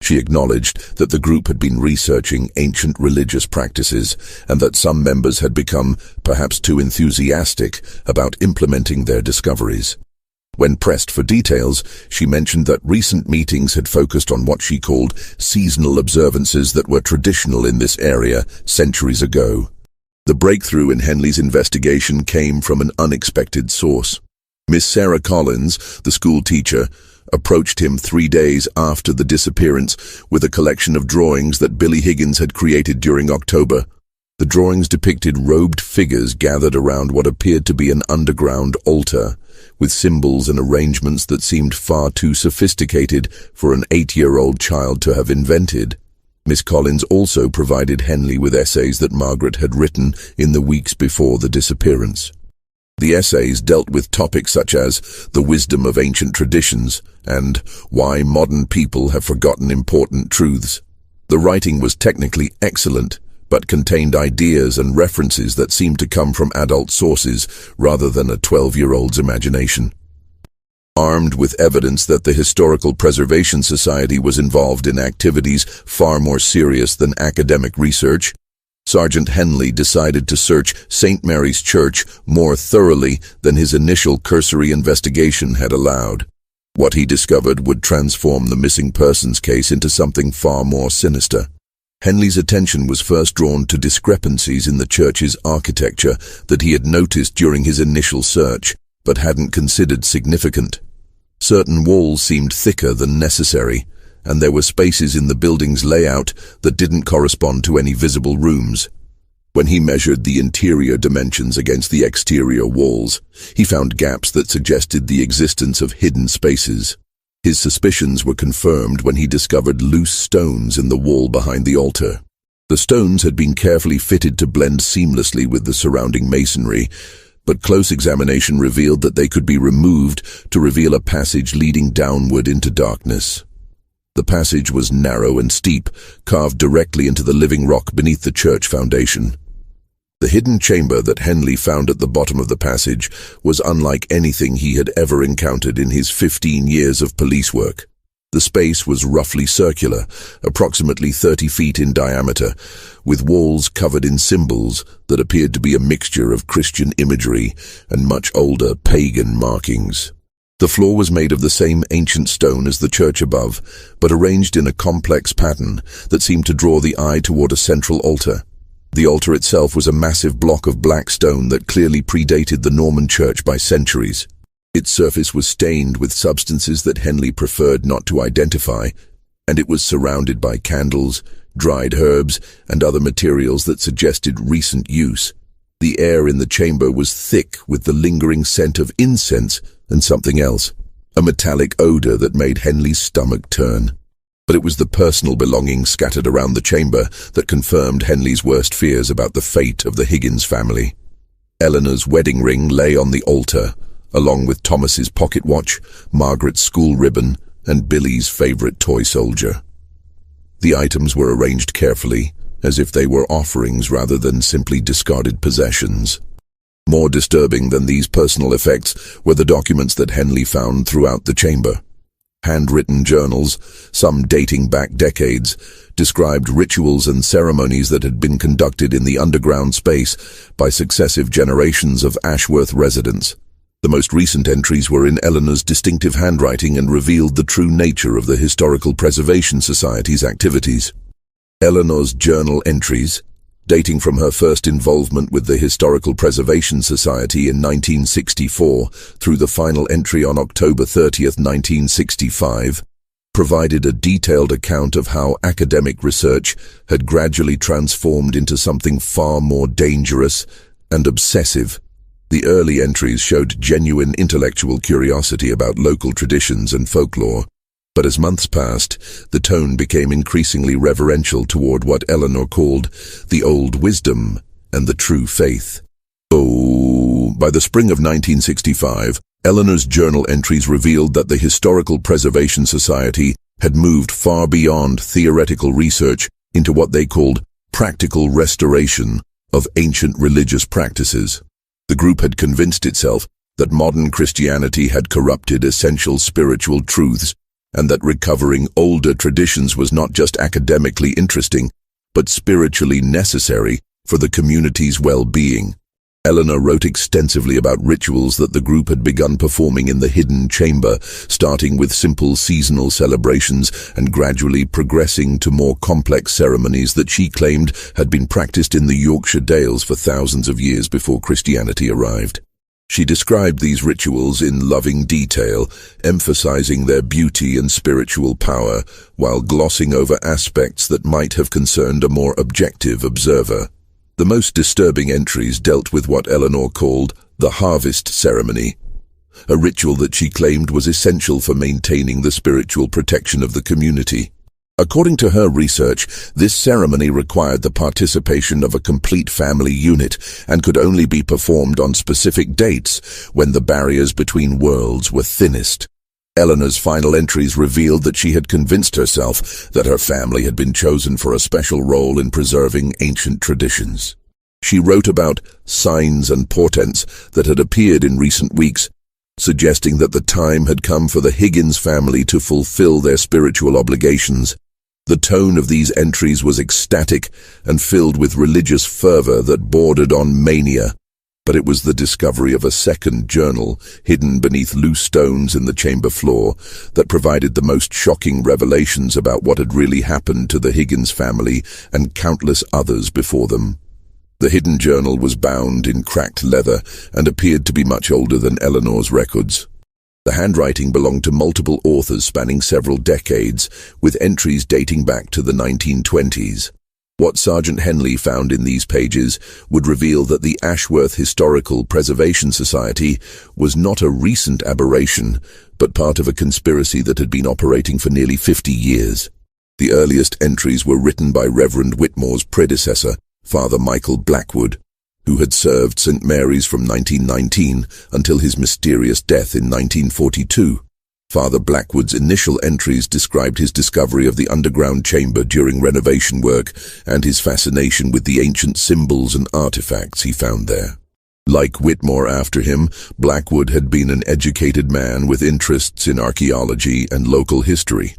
She acknowledged that the group had been researching ancient religious practices and that some members had become perhaps too enthusiastic about implementing their discoveries. When pressed for details, she mentioned that recent meetings had focused on what she called seasonal observances that were traditional in this area centuries ago. The breakthrough in Henley's investigation came from an unexpected source. Miss Sarah Collins, the school teacher, approached him 3 days after the disappearance with a collection of drawings that Billy Higgins had created during October. The drawings depicted robed figures gathered around what appeared to be an underground altar, with symbols and arrangements that seemed far too sophisticated for an 8-year-old child to have invented. Miss Collins also provided Henley with essays that Margaret had written in the weeks before the disappearance. The essays dealt with topics such as the wisdom of ancient traditions and why modern people have forgotten important truths. The writing was technically excellent, but contained ideas and references that seemed to come from adult sources rather than a 12-year-old's imagination. Armed with evidence that the Historical Preservation Society was involved in activities far more serious than academic research, Sergeant Henley decided to search St. Mary's Church more thoroughly than his initial cursory investigation had allowed. What he discovered would transform the missing persons case into something far more sinister. Henley's attention was first drawn to discrepancies in the church's architecture that he had noticed during his initial search, but hadn't considered significant. Certain walls seemed thicker than necessary, and there were spaces in the building's layout that didn't correspond to any visible rooms. When he measured the interior dimensions against the exterior walls, he found gaps that suggested the existence of hidden spaces. His suspicions were confirmed when he discovered loose stones in the wall behind the altar. The stones had been carefully fitted to blend seamlessly with the surrounding masonry, but close examination revealed that they could be removed to reveal a passage leading downward into darkness. The passage was narrow and steep, carved directly into the living rock beneath the church foundation. The hidden chamber that Henley found at the bottom of the passage was unlike anything he had ever encountered in his 15 years of police work. The space was roughly circular, approximately 30 feet in diameter, with walls covered in symbols that appeared to be a mixture of Christian imagery and much older pagan markings. The floor was made of the same ancient stone as the church above, but arranged in a complex pattern that seemed to draw the eye toward a central altar. The altar itself was a massive block of black stone that clearly predated the Norman church by centuries. Its surface was stained with substances that Henley preferred not to identify, and it was surrounded by candles, dried herbs, and other materials that suggested recent use. The air in the chamber was thick with the lingering scent of incense and something else, a metallic odor that made Henley's stomach turn. But it was the personal belongings scattered around the chamber that confirmed Henley's worst fears about the fate of the Higgins family. Eleanor's wedding ring lay on the altar, along with Thomas's pocket watch, Margaret's school ribbon, and Billy's favorite toy soldier. The items were arranged carefully, as if they were offerings rather than simply discarded possessions. More disturbing than these personal effects were the documents that Henley found throughout the chamber. Handwritten journals, some dating back decades, described rituals and ceremonies that had been conducted in the underground space by successive generations of Ashworth residents. The most recent entries were in Eleanor's distinctive handwriting and revealed the true nature of the Historical Preservation Society's activities. Eleanor's journal entries, dating from her first involvement with the Historical Preservation Society in 1964 through the final entry on October 30, 1965, provided a detailed account of how academic research had gradually transformed into something far more dangerous and obsessive. The early entries showed genuine intellectual curiosity about local traditions and folklore, but as months passed, the tone became increasingly reverential toward what Eleanor called the old wisdom and the true faith. By the spring of 1965, Eleanor's journal entries revealed that the Historical Preservation Society had moved far beyond theoretical research into what they called practical restoration of ancient religious practices. The group had convinced itself that modern Christianity had corrupted essential spiritual truths and that recovering older traditions was not just academically interesting, but spiritually necessary for the community's well-being. Eleanor wrote extensively about rituals that the group had begun performing in the hidden chamber, starting with simple seasonal celebrations and gradually progressing to more complex ceremonies that she claimed had been practiced in the Yorkshire Dales for thousands of years before Christianity arrived. She described these rituals in loving detail, emphasizing their beauty and spiritual power, while glossing over aspects that might have concerned a more objective observer. The most disturbing entries dealt with what Eleanor called the harvest ceremony, a ritual that she claimed was essential for maintaining the spiritual protection of the community. According to her research, this ceremony required the participation of a complete family unit and could only be performed on specific dates when the barriers between worlds were thinnest. Eleanor's final entries revealed that she had convinced herself that her family had been chosen for a special role in preserving ancient traditions. She wrote about signs and portents that had appeared in recent weeks, suggesting that the time had come for the Higgins family to fulfill their spiritual obligations. The tone of these entries was ecstatic and filled with religious fervor that bordered on mania. But it was the discovery of a second journal, hidden beneath loose stones in the chamber floor, that provided the most shocking revelations about what had really happened to the Higgins family and countless others before them. The hidden journal was bound in cracked leather and appeared to be much older than Eleanor's records. The handwriting belonged to multiple authors spanning several decades, with entries dating back to the 1920s. What Sergeant Henley found in these pages would reveal that the Ashworth Historical Preservation Society was not a recent aberration, but part of a conspiracy that had been operating for nearly 50 years. The earliest entries were written by Reverend Whitmore's predecessor, Father Michael Blackwood, who had served St. Mary's from 1919 until his mysterious death in 1942. Father Blackwood's initial entries described his discovery of the underground chamber during renovation work and his fascination with the ancient symbols and artifacts he found there. Like Whitmore after him, Blackwood had been an educated man with interests in archaeology and local history.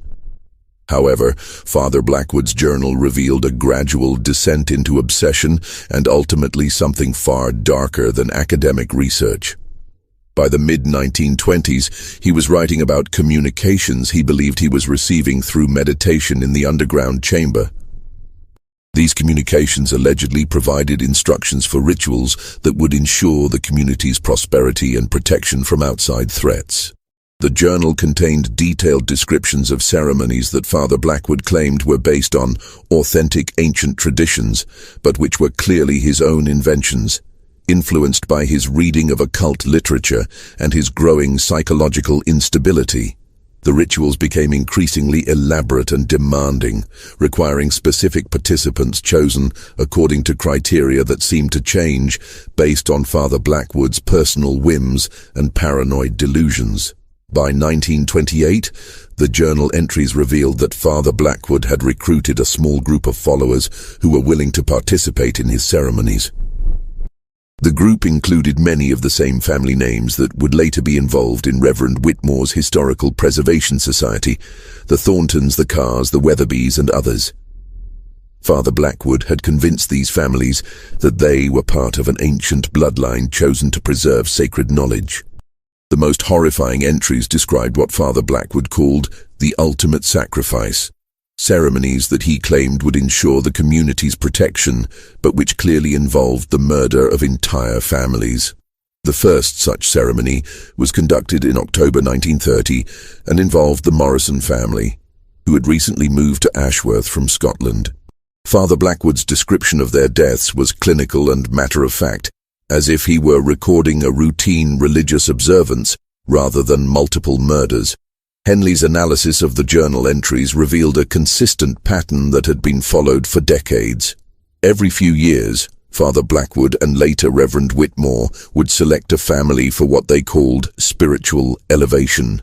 However, Father Blackwood's journal revealed a gradual descent into obsession and ultimately something far darker than academic research. By the mid-1920s, he was writing about communications he believed he was receiving through meditation in the underground chamber. These communications allegedly provided instructions for rituals that would ensure the community's prosperity and protection from outside threats. The journal contained detailed descriptions of ceremonies that Father Blackwood claimed were based on authentic ancient traditions, but which were clearly his own inventions. Influenced by his reading of occult literature and his growing psychological instability, the rituals became increasingly elaborate and demanding, requiring specific participants chosen according to criteria that seemed to change based on Father Blackwood's personal whims and paranoid delusions. By 1928, the journal entries revealed that Father Blackwood had recruited a small group of followers who were willing to participate in his ceremonies. The group included many of the same family names that would later be involved in Reverend Whitmore's Historical Preservation Society: the Thorntons, the Carrs, the Weatherbys, and others. Father Blackwood had convinced these families that they were part of an ancient bloodline chosen to preserve sacred knowledge. The most horrifying entries described what Father Blackwood called the ultimate sacrifice, ceremonies that he claimed would ensure the community's protection, but which clearly involved the murder of entire families. The first such ceremony was conducted in October 1930 and involved the Morrison family, who had recently moved to Ashworth from Scotland. Father Blackwood's description of their deaths was clinical and matter-of-fact, as if he were recording a routine religious observance rather than multiple murders. Henley's analysis of the journal entries revealed a consistent pattern that had been followed for decades. Every few years, Father Blackwood and later Reverend Whitmore would select a family for what they called spiritual elevation.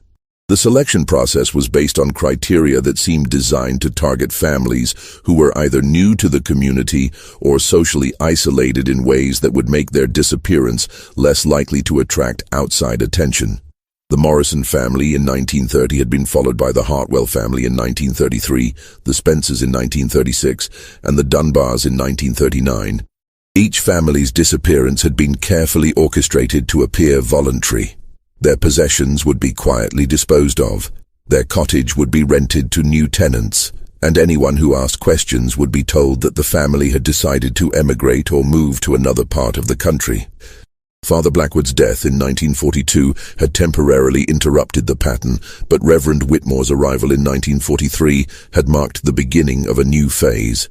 The selection process was based on criteria that seemed designed to target families who were either new to the community or socially isolated in ways that would make their disappearance less likely to attract outside attention. The Morrison family in 1930 had been followed by the Hartwell family in 1933, the Spencers in 1936, and the Dunbars in 1939. Each family's disappearance had been carefully orchestrated to appear voluntary. Their possessions would be quietly disposed of, their cottage would be rented to new tenants, and anyone who asked questions would be told that the family had decided to emigrate or move to another part of the country. Father Blackwood's death in 1942 had temporarily interrupted the pattern, but Reverend Whitmore's arrival in 1943 had marked the beginning of a new phase.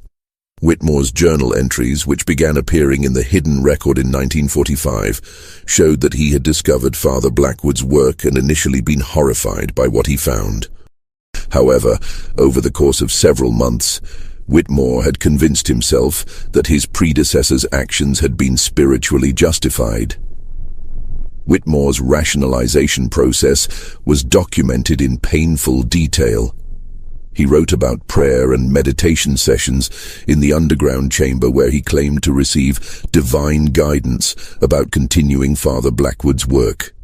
Whitmore's journal entries, which began appearing in the Hidden Record in 1945, showed that he had discovered Father Blackwood's work and initially been horrified by what he found. However, over the course of several months, Whitmore had convinced himself that his predecessor's actions had been spiritually justified. Whitmore's rationalization process was documented in painful detail. He wrote about prayer and meditation sessions in the underground chamber where he claimed to receive divine guidance about continuing Father Blackwood's work.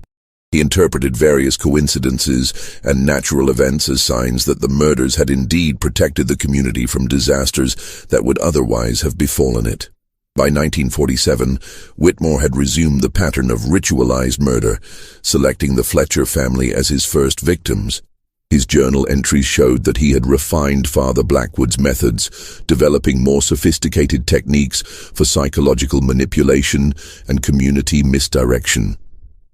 He interpreted various coincidences and natural events as signs that the murders had indeed protected the community from disasters that would otherwise have befallen it. By 1947, Whitmore had resumed the pattern of ritualized murder, selecting the Fletcher family as his first victims. His journal entries showed that he had refined Father Blackwood's methods, developing more sophisticated techniques for psychological manipulation and community misdirection.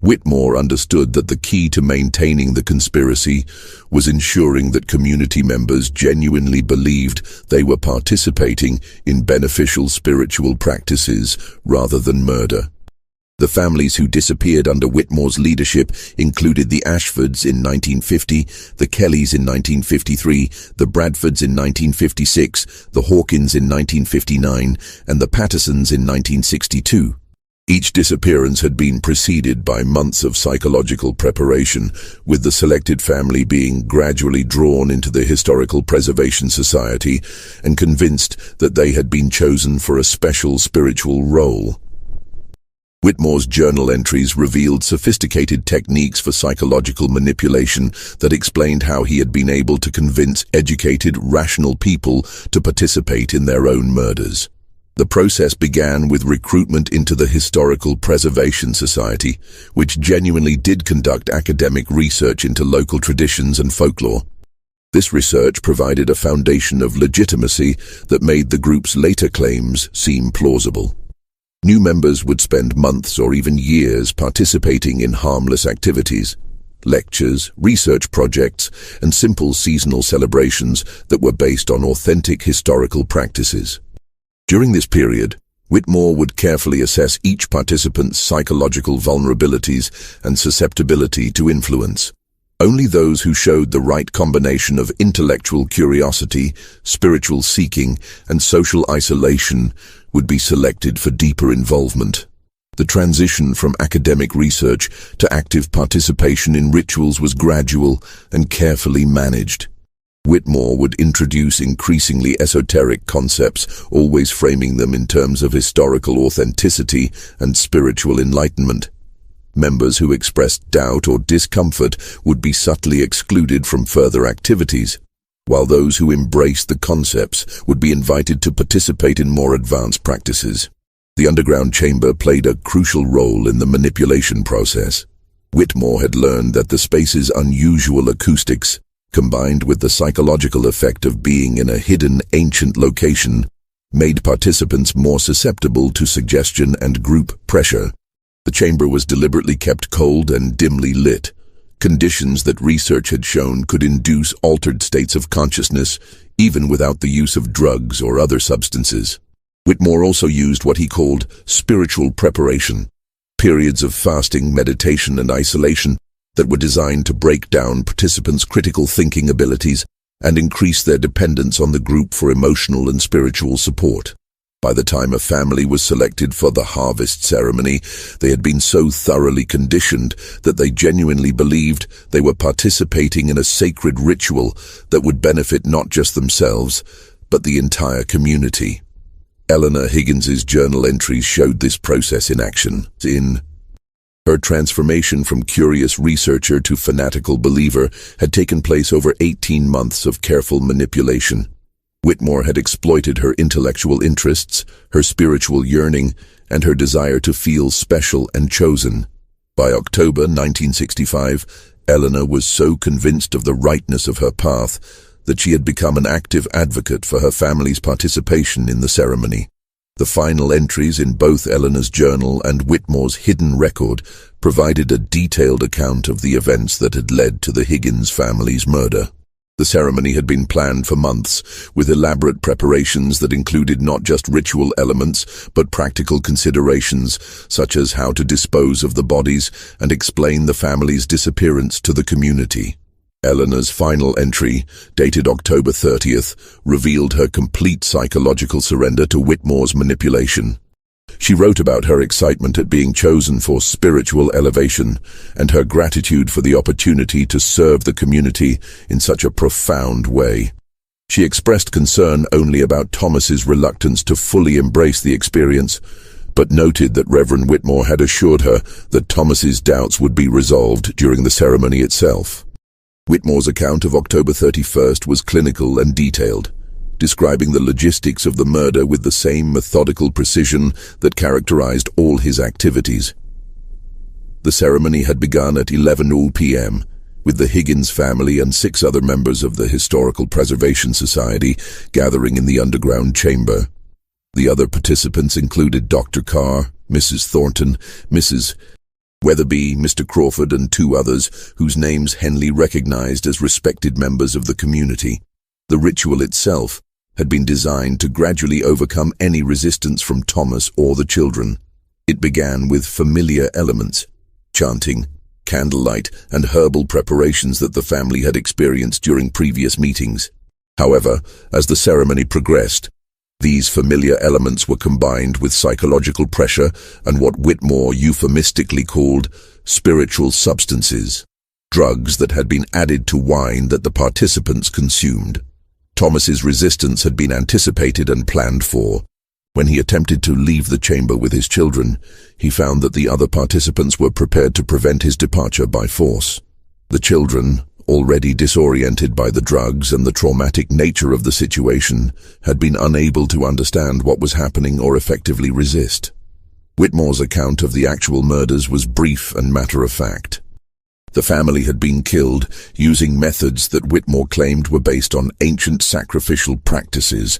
Whitmore understood that the key to maintaining the conspiracy was ensuring that community members genuinely believed they were participating in beneficial spiritual practices rather than murder. The families who disappeared under Whitmore's leadership included the Ashfords in 1950, the Kellys in 1953, the Bradfords in 1956, the Hawkins in 1959, and the Pattersons in 1962. Each disappearance had been preceded by months of psychological preparation, with the selected family being gradually drawn into the Historical Preservation Society and convinced that they had been chosen for a special spiritual role. Whitmore's journal entries revealed sophisticated techniques for psychological manipulation that explained how he had been able to convince educated, rational people to participate in their own murders. The process began with recruitment into the Historical Preservation Society, which genuinely did conduct academic research into local traditions and folklore. This research provided a foundation of legitimacy that made the group's later claims seem plausible. New members would spend months or even years participating in harmless activities, lectures, research projects, and simple seasonal celebrations that were based on authentic historical practices. During this period, Whitmore would carefully assess each participant's psychological vulnerabilities and susceptibility to influence. Only those who showed the right combination of intellectual curiosity, spiritual seeking, and social isolation would be selected for deeper involvement. The transition from academic research to active participation in rituals was gradual and carefully managed. Whitmore would introduce increasingly esoteric concepts, always framing them in terms of historical authenticity and spiritual enlightenment. Members who expressed doubt or discomfort would be subtly excluded from further activities, while those who embraced the concepts would be invited to participate in more advanced practices. The underground chamber played a crucial role in the manipulation process. Whitmore had learned that the space's unusual acoustics, combined with the psychological effect of being in a hidden, ancient location, made participants more susceptible to suggestion and group pressure. The chamber was deliberately kept cold and dimly lit, conditions that research had shown could induce altered states of consciousness, even without the use of drugs or other substances. Whitmore also used what he called spiritual preparation, periods of fasting, meditation, and isolation that were designed to break down participants' critical thinking abilities and increase their dependence on the group for emotional and spiritual support. By the time a family was selected for the harvest ceremony, they had been so thoroughly conditioned that they genuinely believed they were participating in a sacred ritual that would benefit not just themselves, but the entire community. Eleanor Higgins's journal entries showed this process in action. Her transformation from curious researcher to fanatical believer had taken place over 18 months of careful manipulation. Whitmore had exploited her intellectual interests, her spiritual yearning, and her desire to feel special and chosen. By October 1965, Eleanor was so convinced of the rightness of her path that she had become an active advocate for her family's participation in the ceremony. The final entries in both Eleanor's journal and Whitmore's hidden record provided a detailed account of the events that had led to the Higgins family's murder. The ceremony had been planned for months, with elaborate preparations that included not just ritual elements, but practical considerations, such as how to dispose of the bodies and explain the family's disappearance to the community. Eleanor's final entry, dated October 30th, revealed her complete psychological surrender to Whitmore's manipulation. She wrote about her excitement at being chosen for spiritual elevation and her gratitude for the opportunity to serve the community in such a profound way. She expressed concern only about Thomas's reluctance to fully embrace the experience, but noted that Reverend Whitmore had assured her that Thomas's doubts would be resolved during the ceremony itself. Whitmore's account of October 31st was clinical and detailed, describing the logistics of the murder with the same methodical precision that characterized all his activities. The ceremony had begun at 11:00 p.m., with the Higgins family and 6 other members of the Historical Preservation Society gathering in the underground chamber. The other participants included Dr. Carr, Mrs. Thornton, Mrs. Weatherby, Mr. Crawford, and 2 others whose names Henley recognized as respected members of the community. The ritual itself had been designed to gradually overcome any resistance from Thomas or the children. It began with familiar elements, chanting, candlelight, and herbal preparations that the family had experienced during previous meetings. However, as the ceremony progressed, these familiar elements were combined with psychological pressure and what Whitmore euphemistically called spiritual substances, drugs that had been added to wine that the participants consumed. Thomas's resistance had been anticipated and planned for. When he attempted to leave the chamber with his children, he found that the other participants were prepared to prevent his departure by force. The children, already disoriented by the drugs and the traumatic nature of the situation, had been unable to understand what was happening or effectively resist. Whitmore's account of the actual murders was brief and matter-of-fact. The family had been killed using methods that Whitmore claimed were based on ancient sacrificial practices,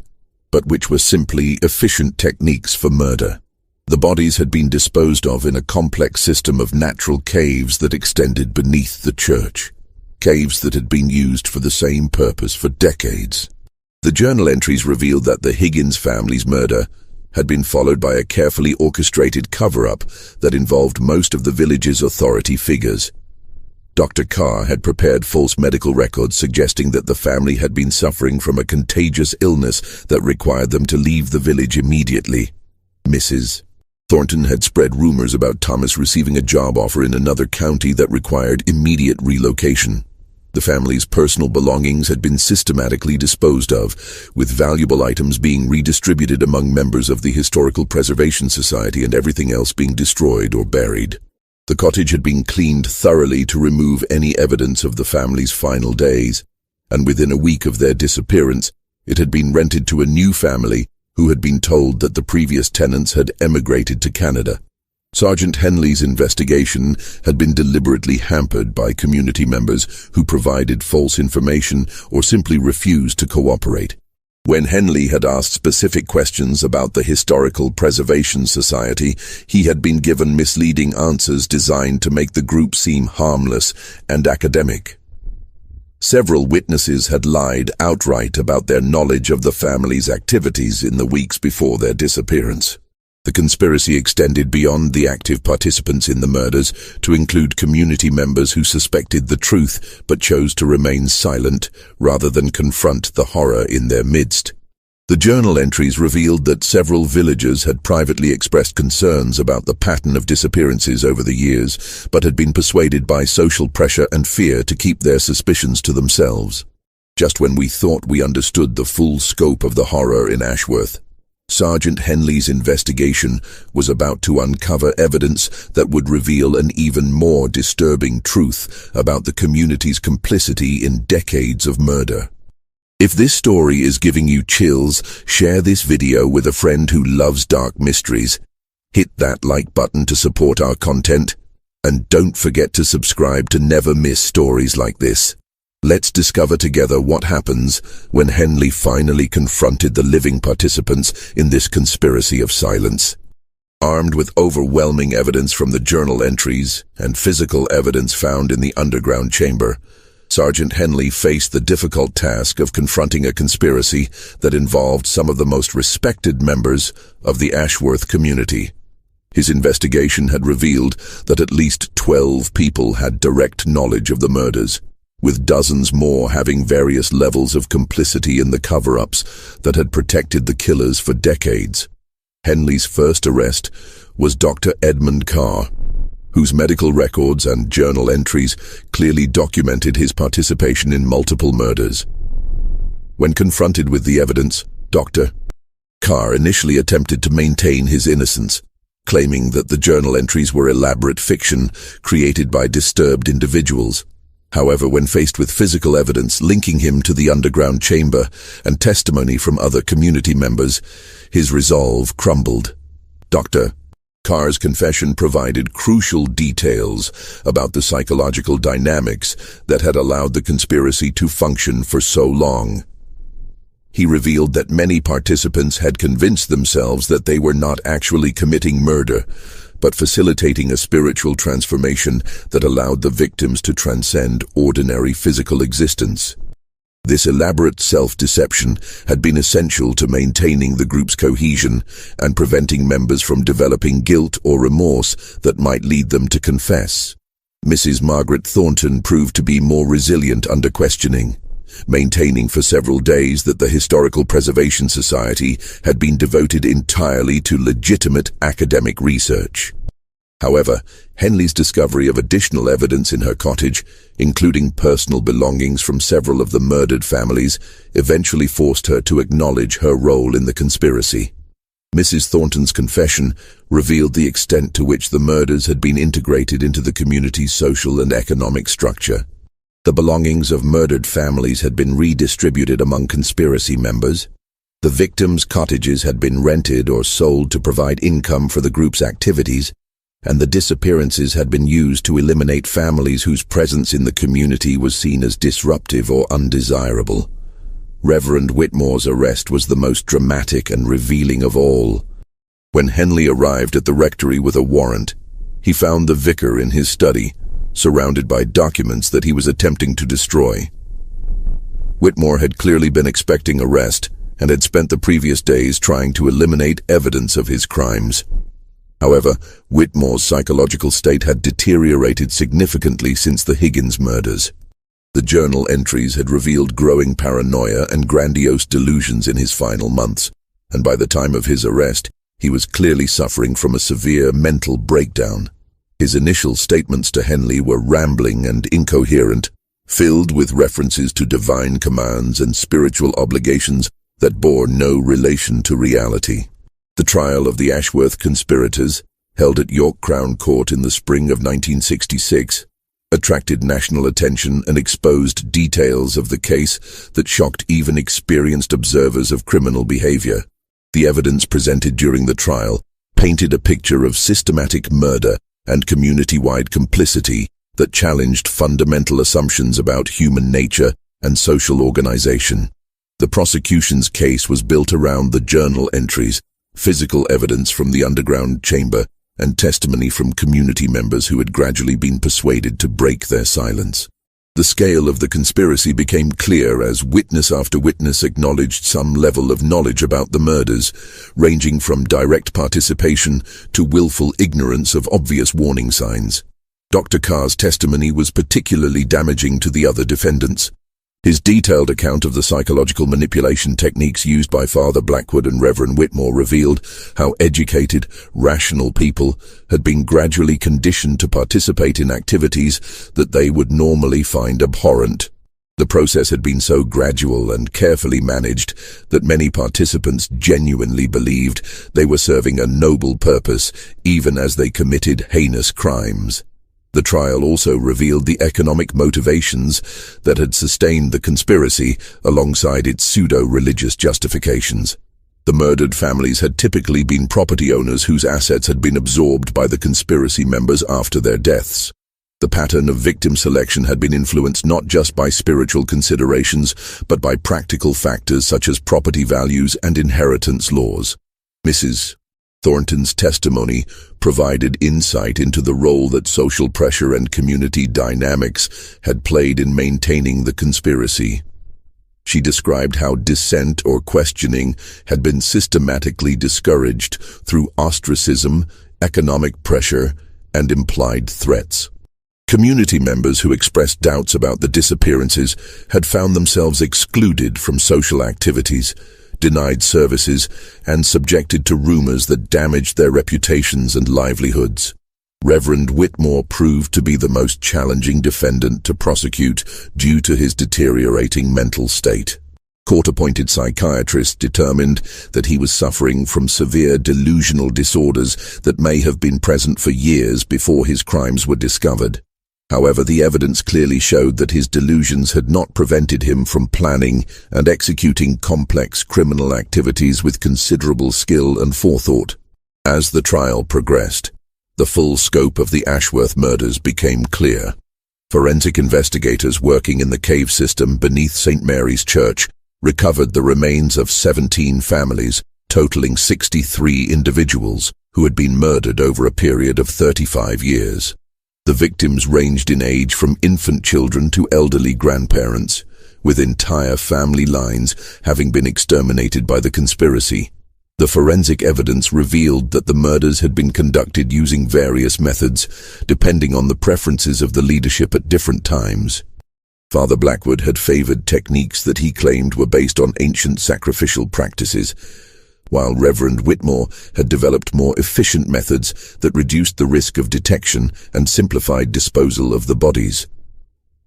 but which were simply efficient techniques for murder. The bodies had been disposed of in a complex system of natural caves that extended beneath the church. Caves that had been used for the same purpose for decades. The journal entries revealed that the Higgins family's murder had been followed by a carefully orchestrated cover-up that involved most of the village's authority figures. Dr. Carr had prepared false medical records suggesting that the family had been suffering from a contagious illness that required them to leave the village immediately. Mrs. Thornton had spread rumors about Thomas receiving a job offer in another county that required immediate relocation. The family's personal belongings had been systematically disposed of, with valuable items being redistributed among members of the Historical Preservation Society and everything else being destroyed or buried. The cottage had been cleaned thoroughly to remove any evidence of the family's final days, and within a week of their disappearance, it had been rented to a new family who had been told that the previous tenants had emigrated to Canada. Sergeant Henley's investigation had been deliberately hampered by community members who provided false information or simply refused to cooperate. When Henley had asked specific questions about the Historical Preservation Society, he had been given misleading answers designed to make the group seem harmless and academic. Several witnesses had lied outright about their knowledge of the family's activities in the weeks before their disappearance. The conspiracy extended beyond the active participants in the murders to include community members who suspected the truth but chose to remain silent rather than confront the horror in their midst. The journal entries revealed that several villagers had privately expressed concerns about the pattern of disappearances over the years, but had been persuaded by social pressure and fear to keep their suspicions to themselves. Just when we thought we understood the full scope of the horror in Ashworth, Sergeant Henley's investigation was about to uncover evidence that would reveal an even more disturbing truth about the community's complicity in decades of murder. If this story is giving you chills, share this video with a friend who loves dark mysteries. Hit that like button to support our content, and don't forget to subscribe to never miss stories like this. Let's discover together what happens when Henley finally confronted the living participants in this conspiracy of silence. Armed with overwhelming evidence from the journal entries and physical evidence found in the underground chamber, Sergeant Henley faced the difficult task of confronting a conspiracy that involved some of the most respected members of the Ashworth community. His investigation had revealed that at least 12 people had direct knowledge of the murders, with dozens more having various levels of complicity in the cover-ups that had protected the killers for decades. Henley's first arrest was Dr. Edmund Carr, whose medical records and journal entries clearly documented his participation in multiple murders. When confronted with the evidence, Dr. Carr initially attempted to maintain his innocence, claiming that the journal entries were elaborate fiction created by disturbed individuals. However, when faced with physical evidence linking him to the underground chamber and testimony from other community members, his resolve crumbled. Dr. Carr's confession provided crucial details about the psychological dynamics that had allowed the conspiracy to function for so long. He revealed that many participants had convinced themselves that they were not actually committing murder, but facilitating a spiritual transformation that allowed the victims to transcend ordinary physical existence. This elaborate self-deception had been essential to maintaining the group's cohesion and preventing members from developing guilt or remorse that might lead them to confess. Mrs. Margaret Thornton proved to be more resilient under questioning, maintaining for several days that the Historical Preservation Society had been devoted entirely to legitimate academic research. However, Henley's discovery of additional evidence in her cottage, including personal belongings from several of the murdered families, eventually forced her to acknowledge her role in the conspiracy. Mrs. Thornton's confession revealed the extent to which the murders had been integrated into the community's social and economic structure. The belongings of murdered families had been redistributed among conspiracy members. The victims' cottages had been rented or sold to provide income for the group's activities, and the disappearances had been used to eliminate families whose presence in the community was seen as disruptive or undesirable. Reverend Whitmore's arrest was the most dramatic and revealing of all. When Henley arrived at the rectory with a warrant, he found the vicar in his study, surrounded by documents that he was attempting to destroy. Whitmore had clearly been expecting arrest and had spent the previous days trying to eliminate evidence of his crimes. However, Whitmore's psychological state had deteriorated significantly since the Higgins murders. The journal entries had revealed growing paranoia and grandiose delusions in his final months, and by the time of his arrest, he was clearly suffering from a severe mental breakdown. His initial statements to Henley were rambling and incoherent, filled with references to divine commands and spiritual obligations that bore no relation to reality. The trial of the Ashworth conspirators, held at York Crown Court in the spring of 1966, attracted national attention and exposed details of the case that shocked even experienced observers of criminal behavior. The evidence presented during the trial painted a picture of systematic murder and community-wide complicity that challenged fundamental assumptions about human nature and social organization. The prosecution's case was built around the journal entries, physical evidence from the underground chamber, and testimony from community members who had gradually been persuaded to break their silence. The scale of the conspiracy became clear as witness after witness acknowledged some level of knowledge about the murders, ranging from direct participation to willful ignorance of obvious warning signs. Dr. Carr's testimony was particularly damaging to the other defendants. His detailed account of the psychological manipulation techniques used by Father Blackwood and Reverend Whitmore revealed how educated, rational people had been gradually conditioned to participate in activities that they would normally find abhorrent. The process had been so gradual and carefully managed that many participants genuinely believed they were serving a noble purpose, even as they committed heinous crimes. The trial also revealed the economic motivations that had sustained the conspiracy alongside its pseudo-religious justifications. The murdered families had typically been property owners whose assets had been absorbed by the conspiracy members after their deaths. The pattern of victim selection had been influenced not just by spiritual considerations, but by practical factors such as property values and inheritance laws. Mrs. Thornton's testimony provided insight into the role that social pressure and community dynamics had played in maintaining the conspiracy. She described how dissent or questioning had been systematically discouraged through ostracism, economic pressure, and implied threats. Community members who expressed doubts about the disappearances had found themselves excluded from social activities, denied services, and subjected to rumors that damaged their reputations and livelihoods. Reverend Whitmore proved to be the most challenging defendant to prosecute due to his deteriorating mental state. Court-appointed psychiatrists determined that he was suffering from severe delusional disorders that may have been present for years before his crimes were discovered. However, the evidence clearly showed that his delusions had not prevented him from planning and executing complex criminal activities with considerable skill and forethought. As the trial progressed, the full scope of the Ashworth murders became clear. Forensic investigators working in the cave system beneath St. Mary's Church recovered the remains of 17 families, totaling 63 individuals, who had been murdered over a period of 35 years. The victims ranged in age from infant children to elderly grandparents, with entire family lines having been exterminated by the conspiracy. The forensic evidence revealed that the murders had been conducted using various methods, depending on the preferences of the leadership at different times. Father Blackwood had favored techniques that he claimed were based on ancient sacrificial practices, while Reverend Whitmore had developed more efficient methods that reduced the risk of detection and simplified disposal of the bodies.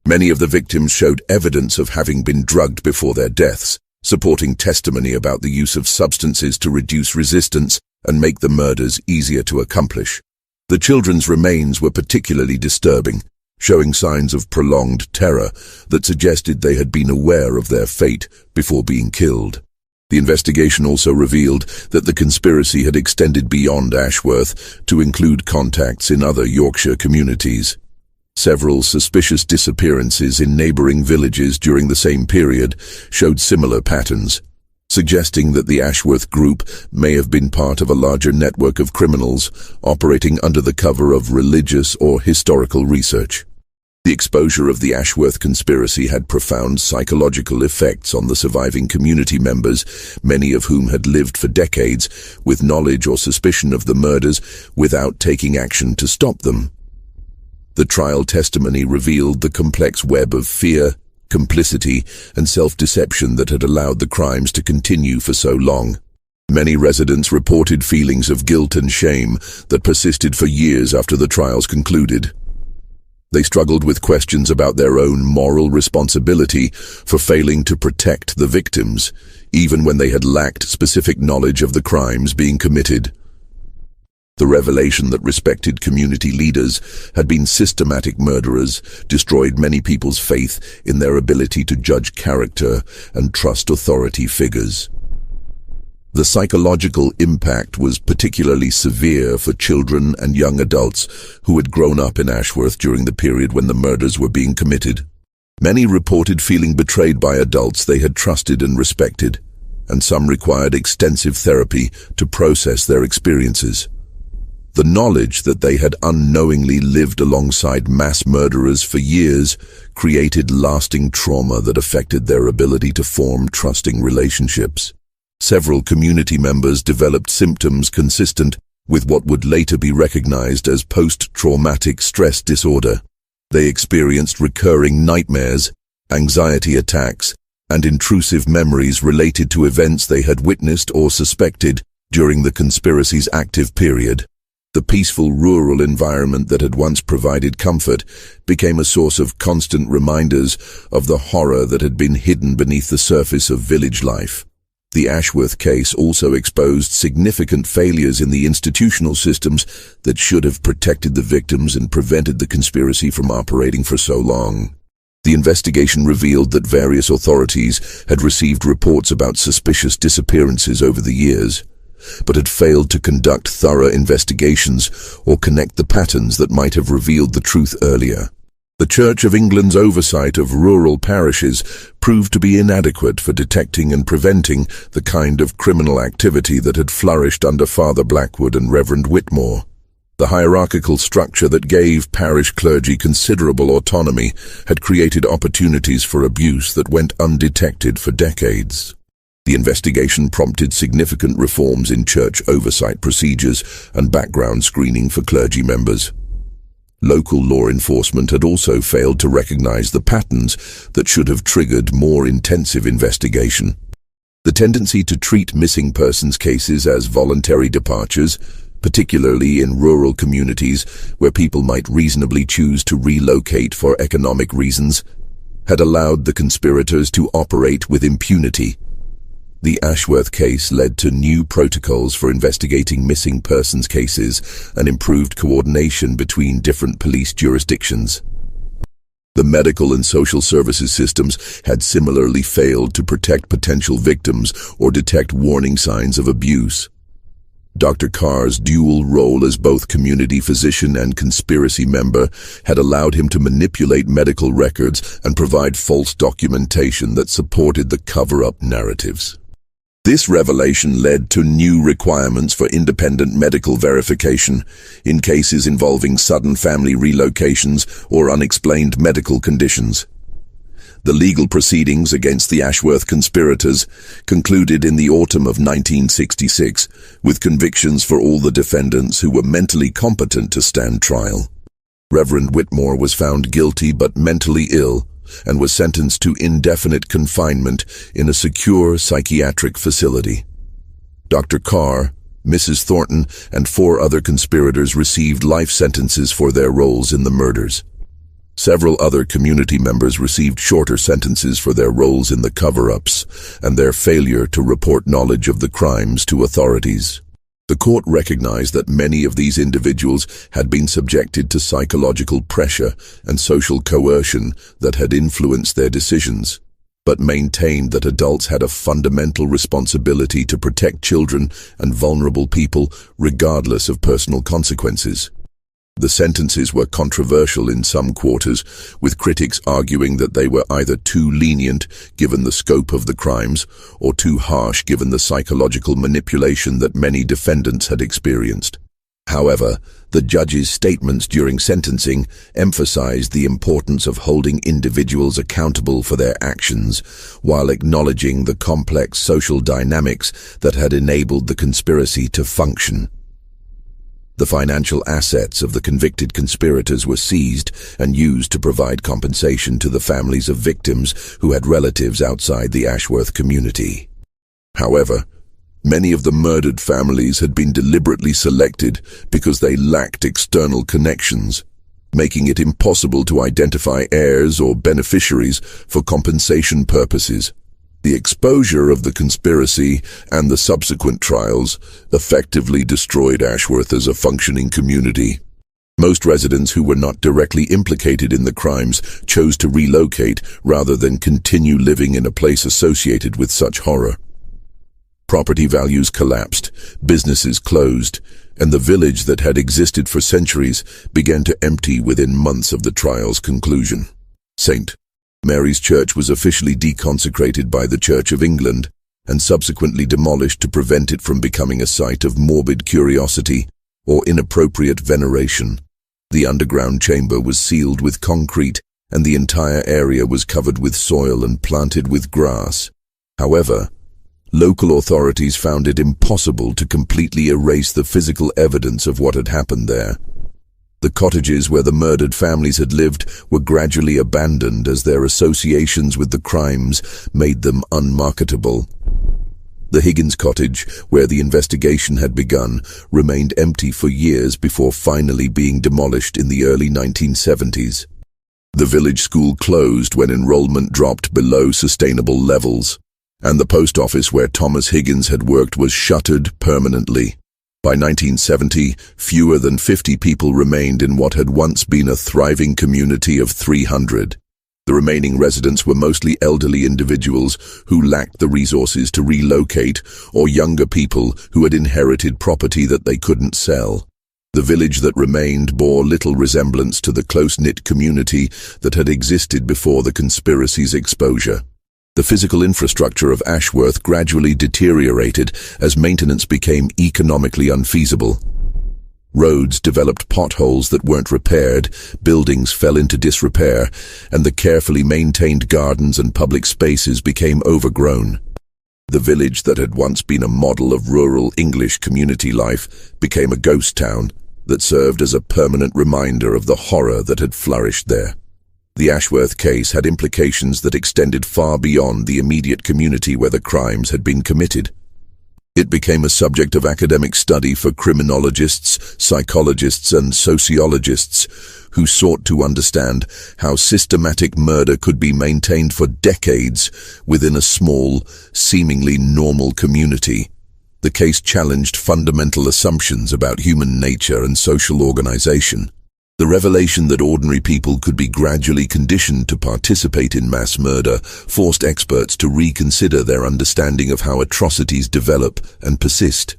Many of the victims showed evidence of having been drugged before their deaths, supporting testimony about the use of substances to reduce resistance and make the murders easier to accomplish. The children's remains were particularly disturbing, showing signs of prolonged terror that suggested they had been aware of their fate before being killed. The investigation also revealed that the conspiracy had extended beyond Ashworth to include contacts in other Yorkshire communities. Several suspicious disappearances in neighbouring villages during the same period showed similar patterns, suggesting that the Ashworth group may have been part of a larger network of criminals operating under the cover of religious or historical research. The exposure of the Ashworth conspiracy had profound psychological effects on the surviving community members, many of whom had lived for decades with knowledge or suspicion of the murders without taking action to stop them. The trial testimony revealed the complex web of fear, complicity, and self-deception that had allowed the crimes to continue for so long. Many residents reported feelings of guilt and shame that persisted for years after the trials concluded. They struggled with questions about their own moral responsibility for failing to protect the victims, even when they had lacked specific knowledge of the crimes being committed. The revelation that respected community leaders had been systematic murderers destroyed many people's faith in their ability to judge character and trust authority figures. The psychological impact was particularly severe for children and young adults who had grown up in Ashworth during the period when the murders were being committed. Many reported feeling betrayed by adults they had trusted and respected, and some required extensive therapy to process their experiences. The knowledge that they had unknowingly lived alongside mass murderers for years created lasting trauma that affected their ability to form trusting relationships. Several community members developed symptoms consistent with what would later be recognized as post-traumatic stress disorder. They experienced recurring nightmares, anxiety attacks, and intrusive memories related to events they had witnessed or suspected during the conspiracy's active period. The peaceful rural environment that had once provided comfort became a source of constant reminders of the horror that had been hidden beneath the surface of village life. The Ashworth case also exposed significant failures in the institutional systems that should have protected the victims and prevented the conspiracy from operating for so long. The investigation revealed that various authorities had received reports about suspicious disappearances over the years, but had failed to conduct thorough investigations or connect the patterns that might have revealed the truth earlier. The Church of England's oversight of rural parishes proved to be inadequate for detecting and preventing the kind of criminal activity that had flourished under Father Blackwood and Reverend Whitmore. The hierarchical structure that gave parish clergy considerable autonomy had created opportunities for abuse that went undetected for decades. The investigation prompted significant reforms in church oversight procedures and background screening for clergy members. Local law enforcement had also failed to recognize the patterns that should have triggered more intensive investigation. The tendency to treat missing persons cases as voluntary departures, particularly in rural communities where people might reasonably choose to relocate for economic reasons, had allowed the conspirators to operate with impunity. The Ashworth case led to new protocols for investigating missing persons cases and improved coordination between different police jurisdictions. The medical and social services systems had similarly failed to protect potential victims or detect warning signs of abuse. Dr. Carr's dual role as both community physician and conspiracy member had allowed him to manipulate medical records and provide false documentation that supported the cover-up narratives. This revelation led to new requirements for independent medical verification in cases involving sudden family relocations or unexplained medical conditions. The legal proceedings against the Ashworth conspirators concluded in the autumn of 1966 with convictions for all the defendants who were mentally competent to stand trial. Reverend Whitmore was found guilty but mentally ill and was sentenced to indefinite confinement in a secure psychiatric facility. Dr. Carr, Mrs. Thornton, and 4 other conspirators received life sentences for their roles in the murders. Several other community members received shorter sentences for their roles in the cover-ups and their failure to report knowledge of the crimes to authorities. The court recognized that many of these individuals had been subjected to psychological pressure and social coercion that had influenced their decisions, but maintained that adults had a fundamental responsibility to protect children and vulnerable people regardless of personal consequences. The sentences were controversial in some quarters, with critics arguing that they were either too lenient given the scope of the crimes or too harsh given the psychological manipulation that many defendants had experienced. However, the judge's statements during sentencing emphasized the importance of holding individuals accountable for their actions while acknowledging the complex social dynamics that had enabled the conspiracy to function. The financial assets of the convicted conspirators were seized and used to provide compensation to the families of victims who had relatives outside the Ashworth community. However, many of the murdered families had been deliberately selected because they lacked external connections, making it impossible to identify heirs or beneficiaries for compensation purposes. The exposure of the conspiracy and the subsequent trials effectively destroyed Ashworth as a functioning community. Most residents who were not directly implicated in the crimes chose to relocate rather than continue living in a place associated with such horror. Property values collapsed, businesses closed, and the village that had existed for centuries began to empty within months of the trial's conclusion. St. Mary's Church was officially deconsecrated by the Church of England and subsequently demolished to prevent it from becoming a site of morbid curiosity or inappropriate veneration. The underground chamber was sealed with concrete, and the entire area was covered with soil and planted with grass. However, local authorities found it impossible to completely erase the physical evidence of what had happened there. The cottages where the murdered families had lived were gradually abandoned as their associations with the crimes made them unmarketable. The Higgins cottage, where the investigation had begun, remained empty for years before finally being demolished in the early 1970s. The village school closed when enrollment dropped below sustainable levels, and the post office where Thomas Higgins had worked was shuttered permanently. By 1970, fewer than 50 people remained in what had once been a thriving community of 300. The remaining residents were mostly elderly individuals who lacked the resources to relocate, or younger people who had inherited property that they couldn't sell. The village that remained bore little resemblance to the close-knit community that had existed before the conspiracy's exposure. The physical infrastructure of Ashworth gradually deteriorated as maintenance became economically unfeasible. Roads developed potholes that weren't repaired, buildings fell into disrepair, and the carefully maintained gardens and public spaces became overgrown. The village that had once been a model of rural English community life became a ghost town that served as a permanent reminder of the horror that had flourished there. The Ashworth case had implications that extended far beyond the immediate community where the crimes had been committed. It became a subject of academic study for criminologists, psychologists, and sociologists who sought to understand how systematic murder could be maintained for decades within a small, seemingly normal community. The case challenged fundamental assumptions about human nature and social organization. The revelation that ordinary people could be gradually conditioned to participate in mass murder forced experts to reconsider their understanding of how atrocities develop and persist.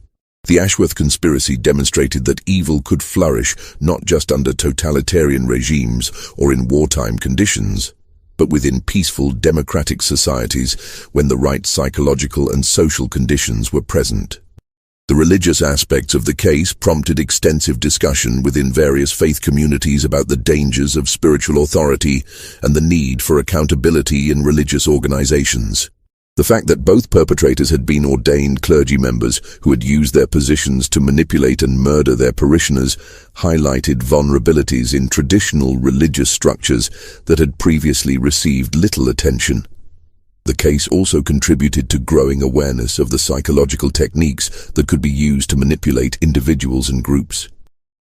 The Ashworth conspiracy demonstrated that evil could flourish not just under totalitarian regimes or in wartime conditions, but within peaceful democratic societies when the right psychological and social conditions were present. The religious aspects of the case prompted extensive discussion within various faith communities about the dangers of spiritual authority and the need for accountability in religious organizations. The fact that both perpetrators had been ordained clergy members who had used their positions to manipulate and murder their parishioners highlighted vulnerabilities in traditional religious structures that had previously received little attention. The case also contributed to growing awareness of the psychological techniques that could be used to manipulate individuals and groups.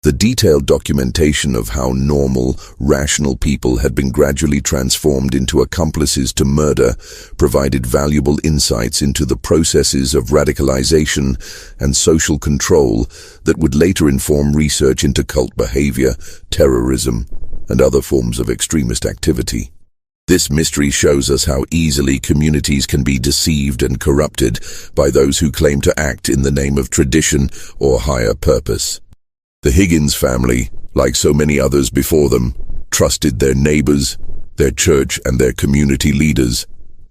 The detailed documentation of how normal, rational people had been gradually transformed into accomplices to murder provided valuable insights into the processes of radicalization and social control that would later inform research into cult behavior, terrorism, and other forms of extremist activity. This mystery shows us how easily communities can be deceived and corrupted by those who claim to act in the name of tradition or higher purpose. The Higgins family, like so many others before them, trusted their neighbors, their church, and their community leaders,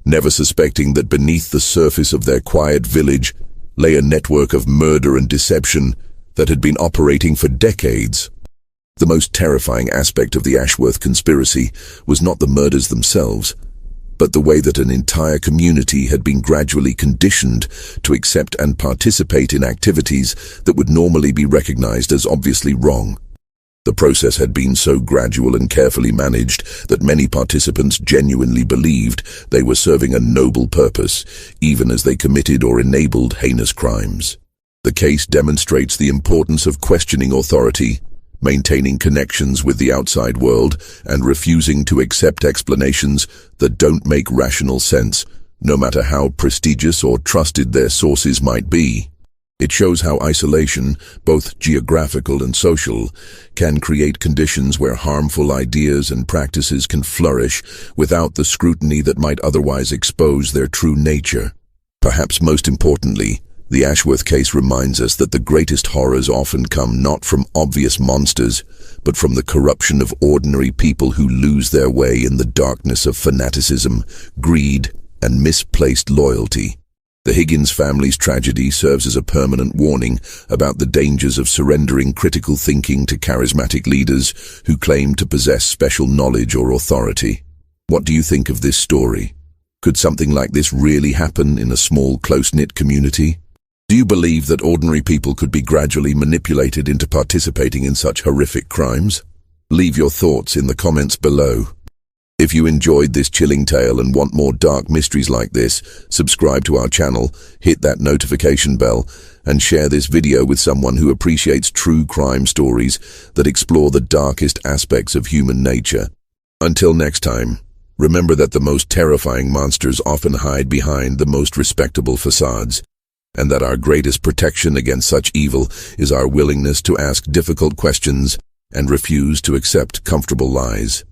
never suspecting that beneath the surface of their quiet village lay a network of murder and deception that had been operating for decades. The most terrifying aspect of the Ashworth conspiracy was not the murders themselves, but the way that an entire community had been gradually conditioned to accept and participate in activities that would normally be recognized as obviously wrong. The process had been so gradual and carefully managed that many participants genuinely believed they were serving a noble purpose, even as they committed or enabled heinous crimes. The case demonstrates the importance of questioning authority, maintaining connections with the outside world, and refusing to accept explanations that don't make rational sense, no matter how prestigious or trusted their sources might be. It shows how isolation, both geographical and social, can create conditions where harmful ideas and practices can flourish without the scrutiny that might otherwise expose their true nature. Perhaps most importantly, the Ashworth case reminds us that the greatest horrors often come not from obvious monsters, but from the corruption of ordinary people who lose their way in the darkness of fanaticism, greed, and misplaced loyalty. The Higgins family's tragedy serves as a permanent warning about the dangers of surrendering critical thinking to charismatic leaders who claim to possess special knowledge or authority. What do you think of this story? Could something like this really happen in a small, close-knit community? Do you believe that ordinary people could be gradually manipulated into participating in such horrific crimes? Leave your thoughts in the comments below. If you enjoyed this chilling tale and want more dark mysteries like this, subscribe to our channel, hit that notification bell, and share this video with someone who appreciates true crime stories that explore the darkest aspects of human nature. Until next time, remember that the most terrifying monsters often hide behind the most respectable facades, and that our greatest protection against such evil is our willingness to ask difficult questions and refuse to accept comfortable lies.